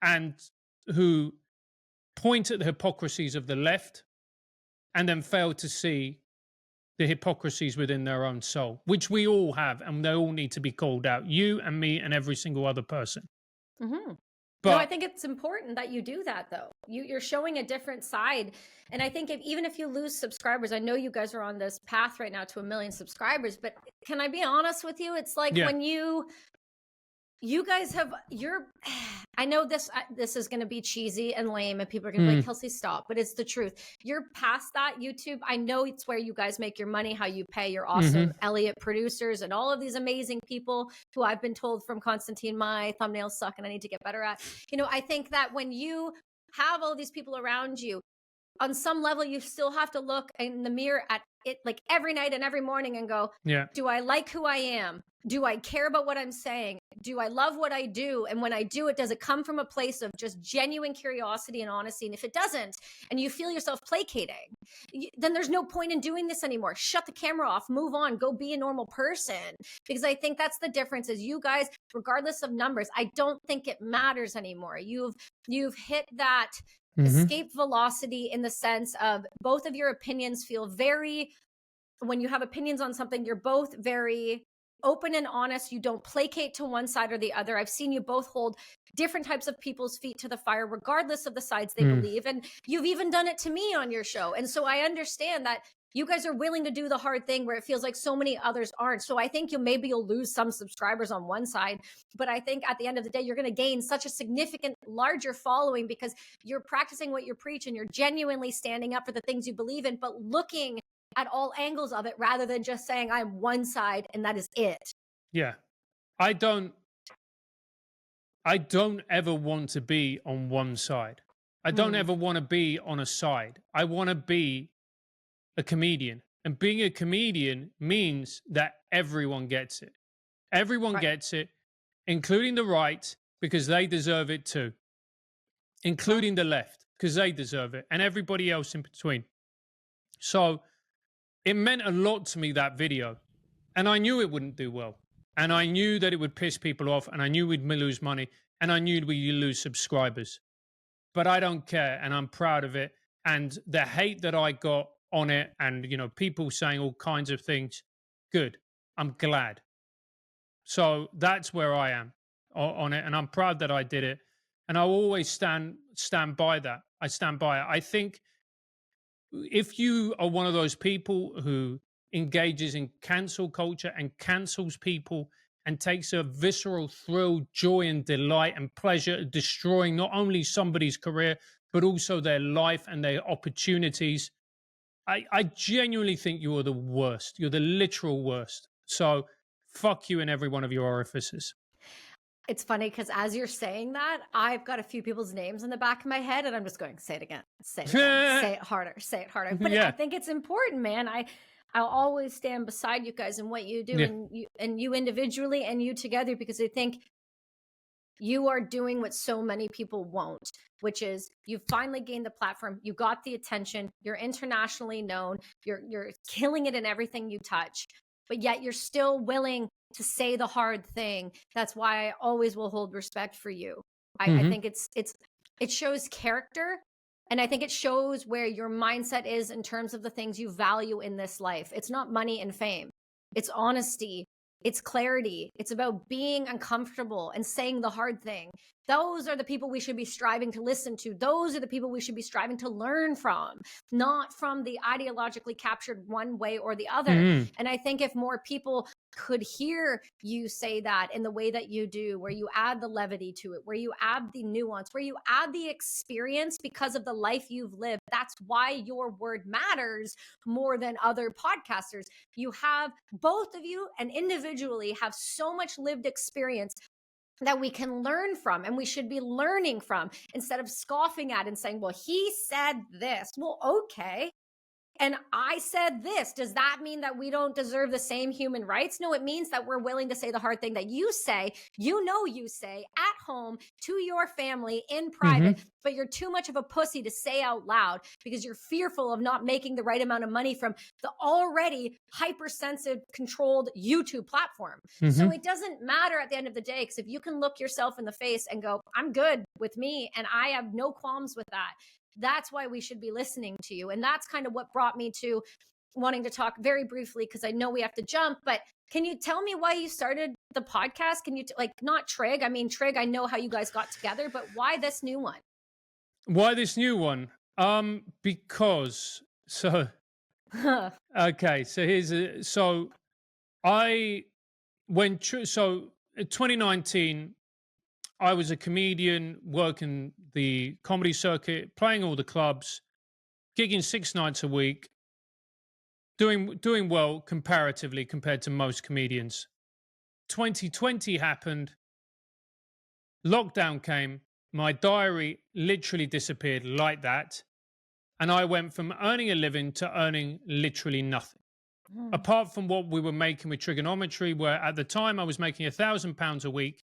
and who point at the hypocrisies of the left and then fail to see the hypocrisies within their own soul, which we all have, and they all need to be called out. You and me and every single other person. Mm-hmm. No, I But think it's important that you do that, though. You're showing a different side. And I think even if you lose subscribers, I know you guys are on this path right now to 1 million subscribers, but can I be honest with you? It's like yeah, when you guys have I know this is going to be cheesy and lame and people are going to be like, Kelsey, stop, but it's the truth. You're past that. YouTube, I know it's where you guys make your money, how you pay your awesome Elliot producers and all of these amazing people who I've been told from Constantine, my thumbnails suck and I need to get better at. I think that when you have all these people around you, on some level, you still have to look in the mirror at it like every night and every morning and go, yeah, do I like who I am? Do I care about what I'm saying? Do I love what I do? And when I do it, does it come from a place of just genuine curiosity and honesty? And if it doesn't, and you feel yourself placating, then there's no point in doing this anymore. Shut the camera off, move on, go be a normal person. Because I think that's the difference is you guys, regardless of numbers, I don't think it matters anymore. You've hit that escape velocity in the sense of both of your opinions feel very, when you have opinions on something, you're both very open and honest. You don't placate to one side or the other. I've seen you both hold different types of people's feet to the fire, regardless of the sides they believe. And you've even done it to me on your show. And so I understand that you guys are willing to do the hard thing where it feels like so many others aren't. So I think you'll lose some subscribers on one side, but I think at the end of the day, you're going to gain such a significant larger following because you're practicing what you preach and you're genuinely standing up for the things you believe in, but looking at all angles of it rather than just saying I'm one side and that is it. yeah. I don't ever want to be on one side. I don't ever want to be on a side. I want to be a comedian. And being a comedian means that everyone gets it. Everyone Right. gets it, including the right, because they deserve it too, including the left, because they deserve it, and everybody else in between. So it meant a lot to me, that video. And I knew it wouldn't do well. And I knew that it would piss people off. And I knew we'd lose money. And I knew we'd lose subscribers. But I don't care. And I'm proud of it. And the hate that I got on it and, people saying all kinds of things, good. I'm glad. So that's where I am on it. And I'm proud that I did it. And I'll always stand by that. I stand by it. I think if you are one of those people who engages in cancel culture and cancels people and takes a visceral thrill, joy, and delight and pleasure at destroying not only somebody's career, but also their life and their opportunities, I genuinely think you are the worst. You're the literal worst. So fuck you in every one of your orifices. It's funny because as you're saying that, I've got a few people's names in the back of my head and I'm just going, say it again, say it again, say it harder, say it harder. But Yeah. I think it's important, man. I'll always stand beside you guys and what you do and you individually and you together, because I think you are doing what so many people won't, which is you've finally gained the platform. You got the attention. You're internationally known. You're killing it in everything you touch, but yet you're still willing to say the hard thing. That's why I always will hold respect for you. I think it shows character. And I think it shows where your mindset is in terms of the things you value in this life. It's not money and fame. It's honesty It's clarity. It's about being uncomfortable and saying the hard thing. Those are the people we should be striving to listen to. Those are the people we should be striving to learn from, not from the ideologically captured one way or the other. Mm. And I think if more people could hear you say that in the way that you do, where you add the levity to it, where you add the nuance, where you add the experience because of the life you've lived, that's why your word matters more than other podcasters. You have, both of you and individually have so much lived experience that we can learn from, and we should be learning from, instead of scoffing at and saying, well, he said this. Well, okay. And I said this. Does that mean that we don't deserve the same human rights? No, it means that we're willing to say the hard thing that you say, you say at home to your family in private, but you're too much of a pussy to say out loud because you're fearful of not making the right amount of money from the already hypersensitive, controlled YouTube platform. So it doesn't matter at the end of the day, because if you can look yourself in the face and go, I'm good with me and I have no qualms with that, that's why we should be listening to you. And that's kind of what brought me to wanting to talk very briefly, because I know we have to jump, but can you tell me why you started the podcast? Can you like, not Trig, I mean Trig, I know how you guys got together, but why this new one? Why this new one? Because okay, so I when in 2019 I was a comedian working the comedy circuit, playing all the clubs, gigging 6 nights a week, doing well comparatively compared to most comedians. 2020 happened, lockdown came, my diary literally disappeared like that, and I went from earning a living to earning literally nothing. Apart from what we were making with TRIGGernometry, where at the time I was making £1,000 a week,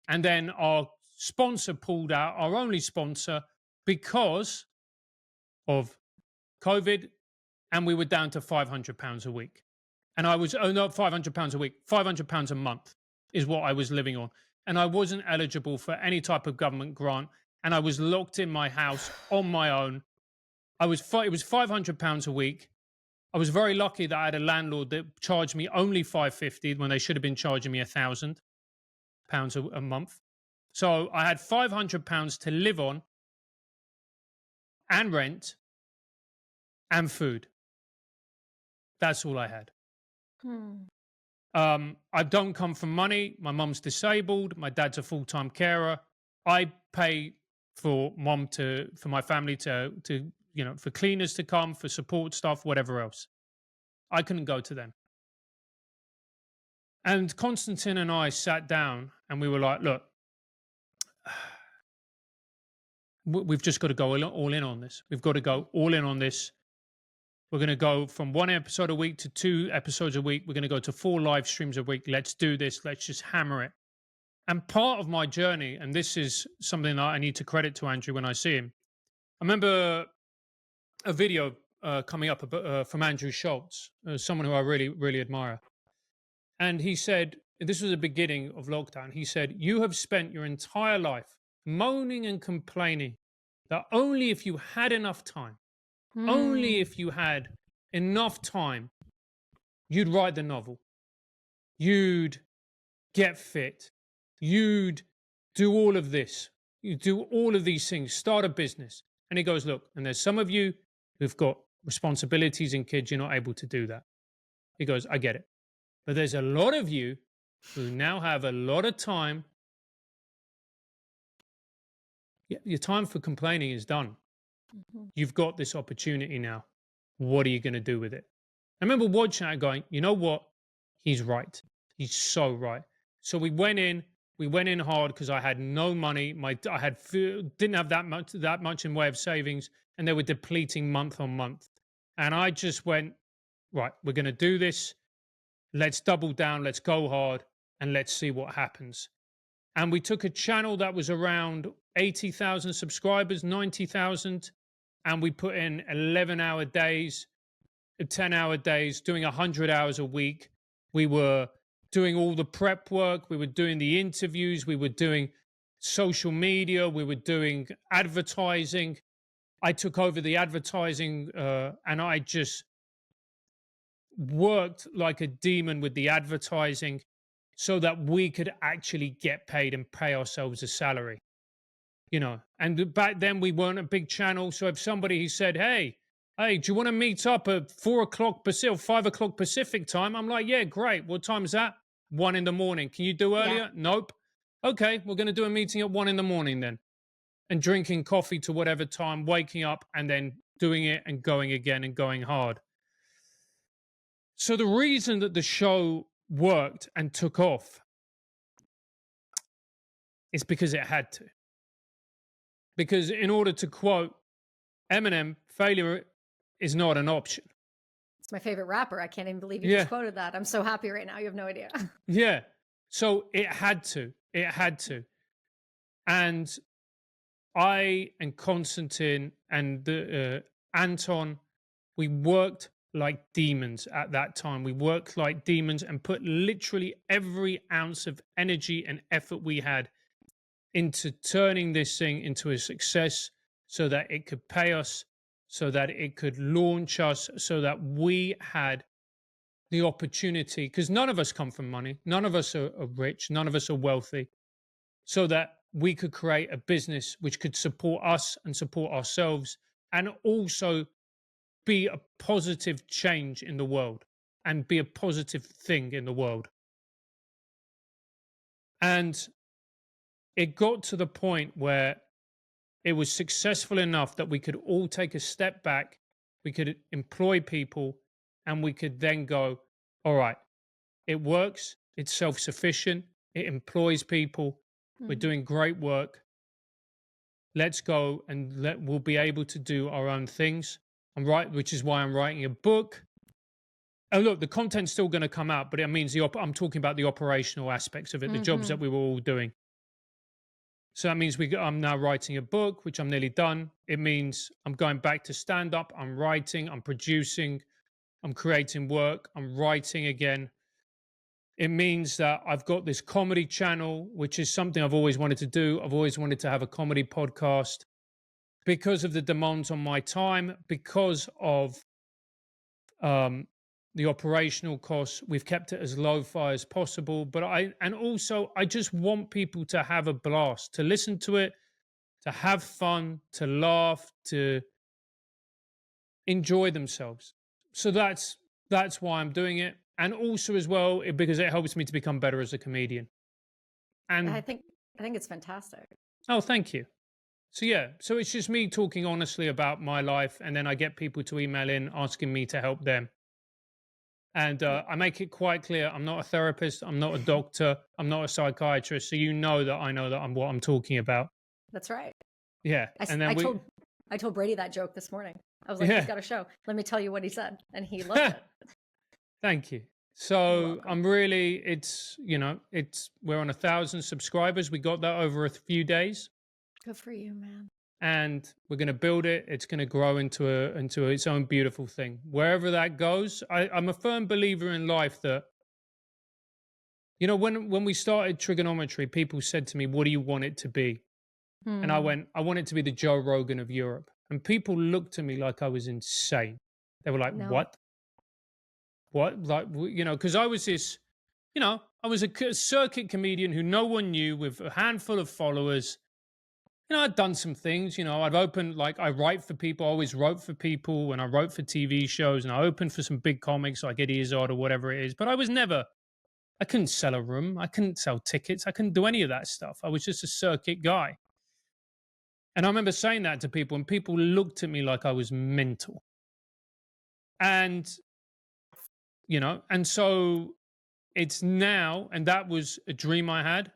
and then our sponsor pulled out, our only sponsor, because of COVID, and we were down to £500 a week. And I was, oh no, £500 a week, £500 a month is what I was living on. And I wasn't eligible for any type of government grant. And I was locked in my house on my own. It was £500 a week. I was very lucky that I had a landlord that charged me only £550 when they should have been charging me £1,000 a month. So I had £500 to live on, and rent, and food. That's all I had. I don't come from money. My mum's disabled. My dad's a full-time carer. I pay for my family to for cleaners to come, for support staff, whatever else. I couldn't go to them. And Constantine and I sat down and we were like, look, we've just got to go all in on this. We've got to go all in on this. We're going to go from 1 episode a week to 2 episodes a week. We're going to go to 4 live streams a week. Let's do this. Let's just hammer it. And part of my journey, and this is something that I need to credit to Andrew when I see him. I remember a video coming up from Andrew Schultz, someone who I really, really admire. And he said, this was the beginning of lockdown. He said, you have spent your entire life moaning and complaining that only if you had enough time, only if you had enough time, you'd write the novel, you'd get fit, you'd do all of this, you do all of these things, start a business. And he goes, look, and there's some of you who've got responsibilities and kids, you're not able to do that. He goes, I get it. But there's a lot of you who now have a lot of time. Your time for complaining is done. You've got this opportunity now. What are you going to do with it? I remember watching it going, you know what? He's right. He's so right. So we went in hard because I had no money. Didn't have that much in way of savings, and they were depleting month on month. And I just went, right, we're going to do this. Let's double down. Let's go hard, and let's see what happens. And we took a channel that was around 80,000 subscribers, 90,000, and we put in 11-hour days, 10-hour days, doing 100 hours a week. We were doing all the prep work. We were doing the interviews. We were doing social media. We were doing advertising. I took over the advertising, and worked like a demon with the advertising so that we could actually get paid and pay ourselves a salary, you know. And back then we weren't a big channel. So if somebody said, hey, do you want to meet up at 4 o'clock Pacific, 5 o'clock Pacific time? I'm like, yeah, great. What time is that? 1 in the morning. Can you do Yeah. earlier? Nope. Okay, we're going to do a meeting at 1 in the morning then. And drinking coffee to whatever time, waking up and then doing it and going again and going hard. So the reason that the show worked and took off is because it had to. Because in order to quote Eminem, failure is not an option. It's my favorite rapper. I can't even believe you Yeah. just quoted that. I'm so happy right now. You have no idea. Yeah. So it had to. It had to. And I and Konstantin and Anton, we worked like demons at that time. We worked like demons and put literally every ounce of energy and effort we had into turning this thing into a success so that it could pay us, so that it could launch us, so that we had the opportunity, because none of us come from money, none of us are rich, none of us are wealthy, so that we could create a business which could support us and support ourselves and also be a positive change in the world and be a positive thing in the world. And it got to the point where it was successful enough that we could all take a step back, we could employ people, and we could then go, all right, it works, it's self-sufficient, it employs people, we're doing great work. Let's go and we'll be able to do our own things. Which is why I'm writing a book. Oh, look, the content's still going to come out, but it means I'm talking about the operational aspects of it, the jobs that we were all doing. So that means I'm now writing a book, which I'm nearly done. It means I'm going back to stand up. I'm writing, I'm producing, I'm creating work, I'm writing again. It means that I've got this comedy channel, which is something I've always wanted to do. I've always wanted to have a comedy podcast because of the demands on my time, because of the operational costs. We've kept it as lo-fi as possible, but I just want people to have a blast, to listen to it, to have fun, to laugh, to enjoy themselves. So that's why I'm doing it, and also as well because it helps me to become better as a comedian. And I think it's fantastic. oh, thank you. So yeah, so it's just me talking honestly about my life, and then I get people to email in asking me to help them. And I make it quite clear I'm not a therapist, I'm not a doctor, I'm not a psychiatrist. So you know that I know that I'm what I'm talking about. That's right. Yeah. And then I told Brady that joke this morning. I was like, Yeah. he's got a show. Let me tell you what he said. And he loved it. Thank you. So I'm really, we're on 1,000 subscribers. We got that over a few days. Good for you, man. And we're going to build it. It's going to grow into its own beautiful thing. Wherever that goes, I'm a firm believer in life that, when we started TRIGGernometry, people said to me, what do you want it to be? And I went, I want it to be the Joe Rogan of Europe. And people looked at me like I was insane. They were like, No. what? What? Like, because I was this, I was a circuit comedian who no one knew with a handful of followers. I'd done some things, I've opened, I write for people. I always wrote for people and I wrote for TV shows and I opened for some big comics like Eddie Izzard or whatever it is. But I couldn't sell a room. I couldn't sell tickets. I couldn't do any of that stuff. I was just a circuit guy. And I remember saying that to people and people looked at me like I was mental. And, and so it's now, and that was a dream I had.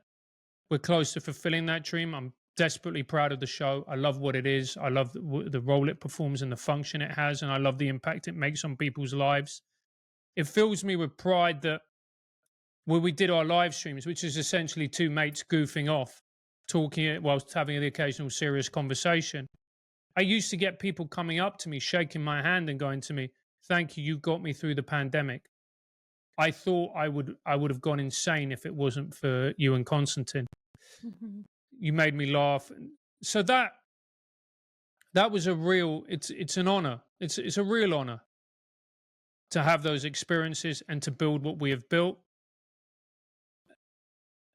We're close to fulfilling that dream. I'm desperately proud of the show. I love what it is. I love the role it performs and the function it has. And I love the impact it makes on people's lives. It fills me with pride that when we did our live streams, which is essentially two mates goofing off, talking whilst having the occasional serious conversation, I used to get people coming up to me, shaking my hand and going to me, thank you, you got me through the pandemic. I thought I would have gone insane if it wasn't for you and Konstantin. Mm-hmm. You made me laugh. So that was a real, it's an honor. It's a real honor to have those experiences and to build what we have built.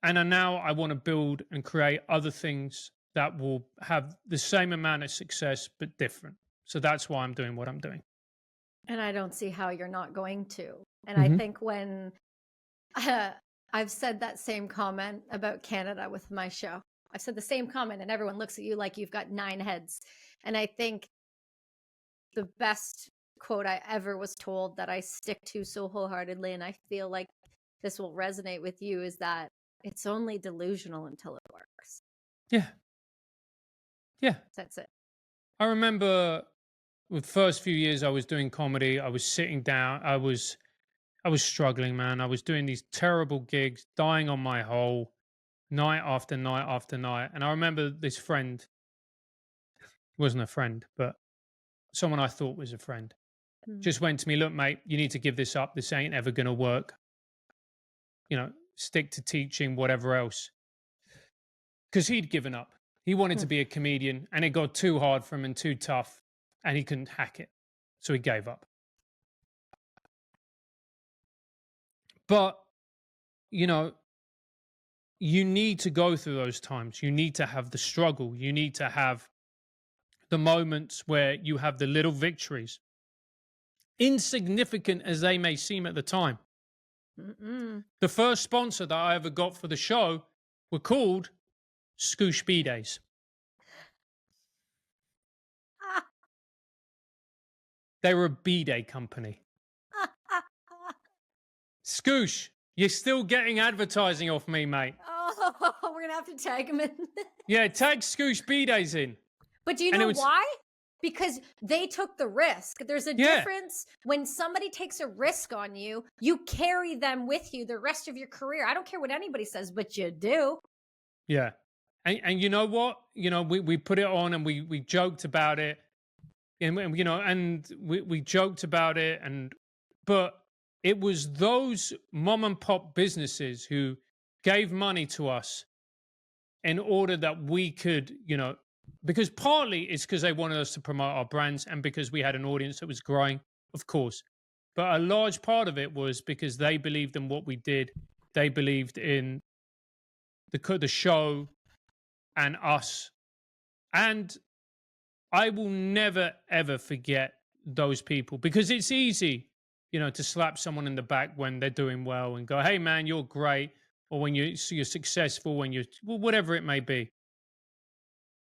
And now I want to build and create other things that will have the same amount of success, but different. So that's why I'm doing what I'm doing. And I don't see how you're not going to. And I Mhm. think when I've said that same comment about Canada with my show, I've said the same comment and everyone looks at you like you've got 9 heads. And I think the best quote I ever was told that I stick to so wholeheartedly, and I feel like this will resonate with you, is that it's only delusional until it works. Yeah. Yeah. That's it. I remember the first few years I was doing comedy, I was sitting down, I was struggling, man. I was doing these terrible gigs, dying on my hole, night after night after night. And I remember this friend, wasn't a friend, but someone I thought was a friend, Mm. just went to me, look, mate, you need to give this up. This ain't ever going to work. Stick to teaching, whatever else. Because he'd given up. He wanted to be a comedian and it got too hard for him and too tough and he couldn't hack it. So he gave up. But, you need to go through those times. You need to have the struggle. You need to have the moments where you have the little victories, insignificant as they may seem at the time. Mm-mm. The first sponsor that I ever got for the show were called Scoosh B-Days. They were a B-Day company. Scoosh, you're still getting advertising off me, mate. Oh, we're going to have to tag him in. Yeah, tag Scoosh B-Days in. But do you know why? Because they took the risk. There's a difference when somebody takes a risk on you, you carry them with you the rest of your career. I don't care what anybody says, but you do. Yeah. And you know what? We put it on and we joked about it. And we joked about it, but it was those mom and pop businesses who gave money to us in order that we could, because partly it's because they wanted us to promote our brands and because we had an audience that was growing, of course. But a large part of it was because they believed in what we did. They believed in the show and us. And I will never, ever forget those people because it's easy, to slap someone in the back when they're doing well and go, hey, man, you're great. Or when you're successful, when whatever it may be.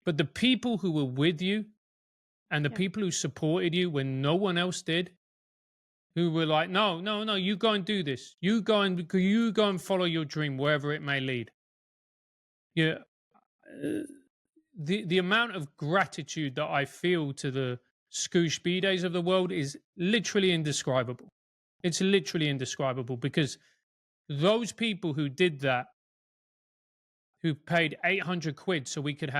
But the people who were with you and the people who supported you when no one else did, who were like, no, you go and do this. You go and follow your dream, wherever it may lead. Yeah. The amount of gratitude that I feel to the Scoosh B-Days of the world is literally indescribable. It's literally indescribable because those people who did that, who paid 800 quid so we could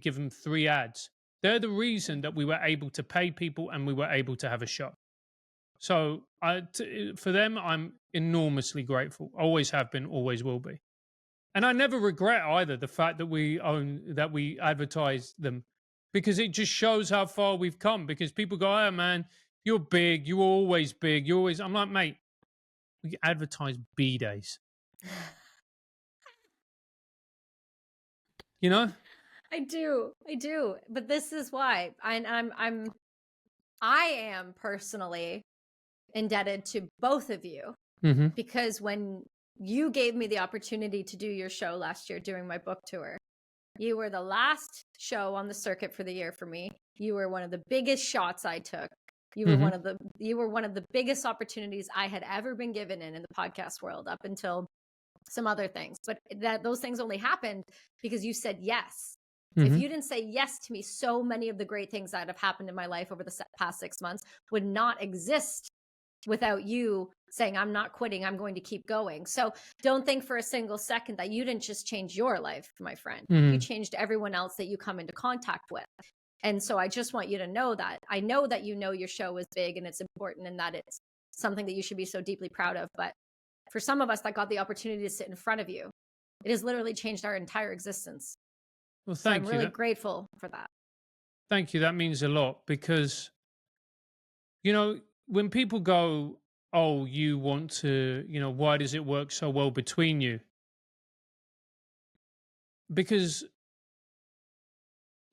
give them 3 ads, they're the reason that we were able to pay people and we were able to have a show. So for them, I'm enormously grateful. Always have been, always will be. And I never regret either the fact that we advertise them because it just shows how far we've come. Because people go, oh man, you're big. You were always big. I'm like, mate, we advertise B-Days. I do. But this is why I am personally indebted to both of you because when you gave me the opportunity to do your show last year during my book tour, you were the last show on the circuit for the year for me. You were one of the biggest shots I took. You were one of the biggest opportunities I had ever been given in the podcast world up until some other things. But those things only happened because you said yes. If you didn't say yes to me, so many of the great things that have happened in my life over the past 6 months would not exist without you saying, I'm not quitting, I'm going to keep going. So don't think for a single second that you didn't just change your life, my friend. You changed everyone else that you come into contact with. And so I just want you to know that. I know that your show is big and it's important and that it's something that you should be so deeply proud of. But for some of us that got the opportunity to sit in front of you, it has literally changed our entire existence. Well, thank you. I'm really grateful for that. Thank you. That means a lot because, when people go, oh, you want to, why does it work so well between you? Because,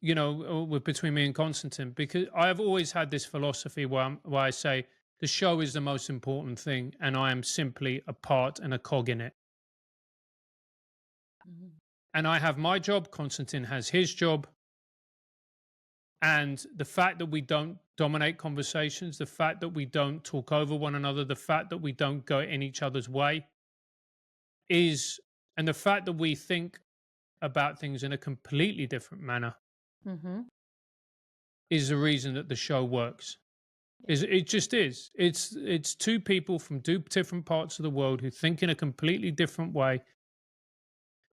with between me and Constantine, because I've always had this philosophy where I say the show is the most important thing and I am simply a part and a cog in it. Mhm. And I have my job, Constantine has his job. And the fact that we don't dominate conversations, the fact that we don't talk over one another, the fact that we don't go in each other's way and the fact that we think about things in a completely different manner Mhm. is the reason that the show works. It just is. It's two people from two different parts of the world who think in a completely different way,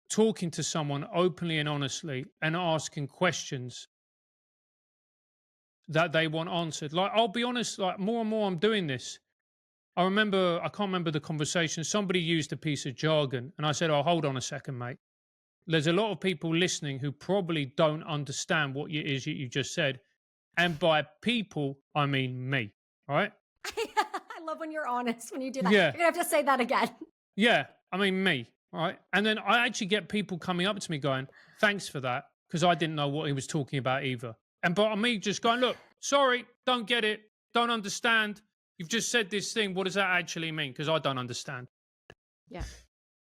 talking to someone openly and honestly and asking questions that they want answered. Like, I'll be honest, like more and more I'm doing this. I can't remember the conversation. Somebody used a piece of jargon and I said, oh, hold on a second, mate. There's a lot of people listening who probably don't understand what it is you just said. And by people, I mean me. All right. I love when you're honest when you do that. You're Yeah. gonna have to say that again. Yeah. I mean me. All right. And then I actually get people coming up to me going, thanks for that. Because I didn't know what he was talking about either. And but me just going, look, sorry, don't get it, don't understand. You've just said this thing. What does that actually mean? Because I don't understand. Yeah. Yeah.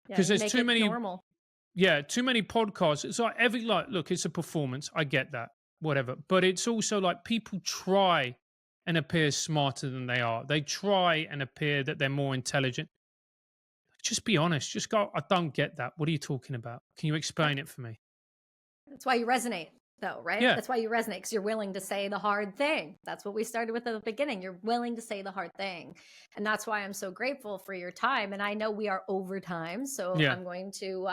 Because You there's make too it many, normal. too many podcasts. It's like look, it's a performance. I get that, whatever. But it's also like people try and appear smarter than they are. They try and appear that they're more intelligent. Just be honest. Just go, I don't get that. What are you talking about? Can you explain it for me? That's why you resonate, though, right? Yeah. That's why you resonate, because you're willing to say the hard thing. That's what we started with at the beginning. You're willing to say the hard thing. And that's why I'm so grateful for your time. And I know we are over time, so Yeah. I'm going to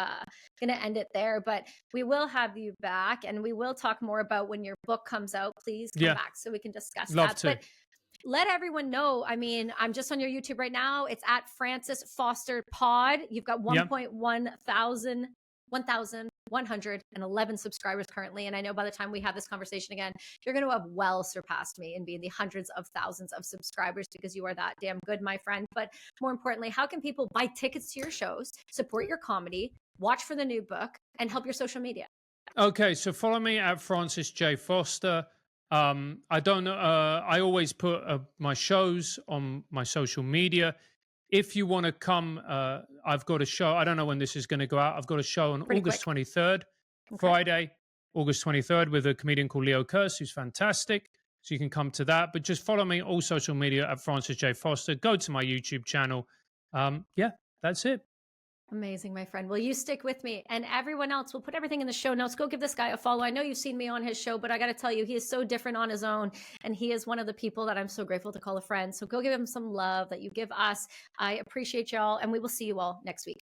end it there. But we will have you back and we will talk more about when your book comes out. Please come Yeah. back so we can discuss Love that. to. But let everyone know. I mean, I'm just on your YouTube right now. It's at Francis Foster Pod. You've got Yep. 1,111 subscribers currently. And I know by the time we have this conversation again, you're going to have well surpassed me and be in the hundreds of thousands of subscribers because you are that damn good, my friend. But more importantly, how can people buy tickets to your shows, support your comedy, watch for the new book, and help your social media? Okay, so follow me at Francis J. Foster. I don't know. I always put my shows on my social media. If you want to come, I've got a show. I don't know when this is going to go out. I've got a show on Pretty August quick. 23rd, Okay. Friday, August 23rd, with a comedian called Leo Kurz, who's fantastic. So you can come to that. But just follow me all social media at Francis J. Foster. Go to my YouTube channel. Yeah, that's it. Amazing, my friend. Well, you stick with me and everyone else. We'll put everything in the show notes. Go give this guy a follow. I know you've seen me on his show, but I got to tell you, he is so different on his own. And he is one of the people that I'm so grateful to call a friend. So go give him some love that you give us. I appreciate y'all. And we will see you all next week.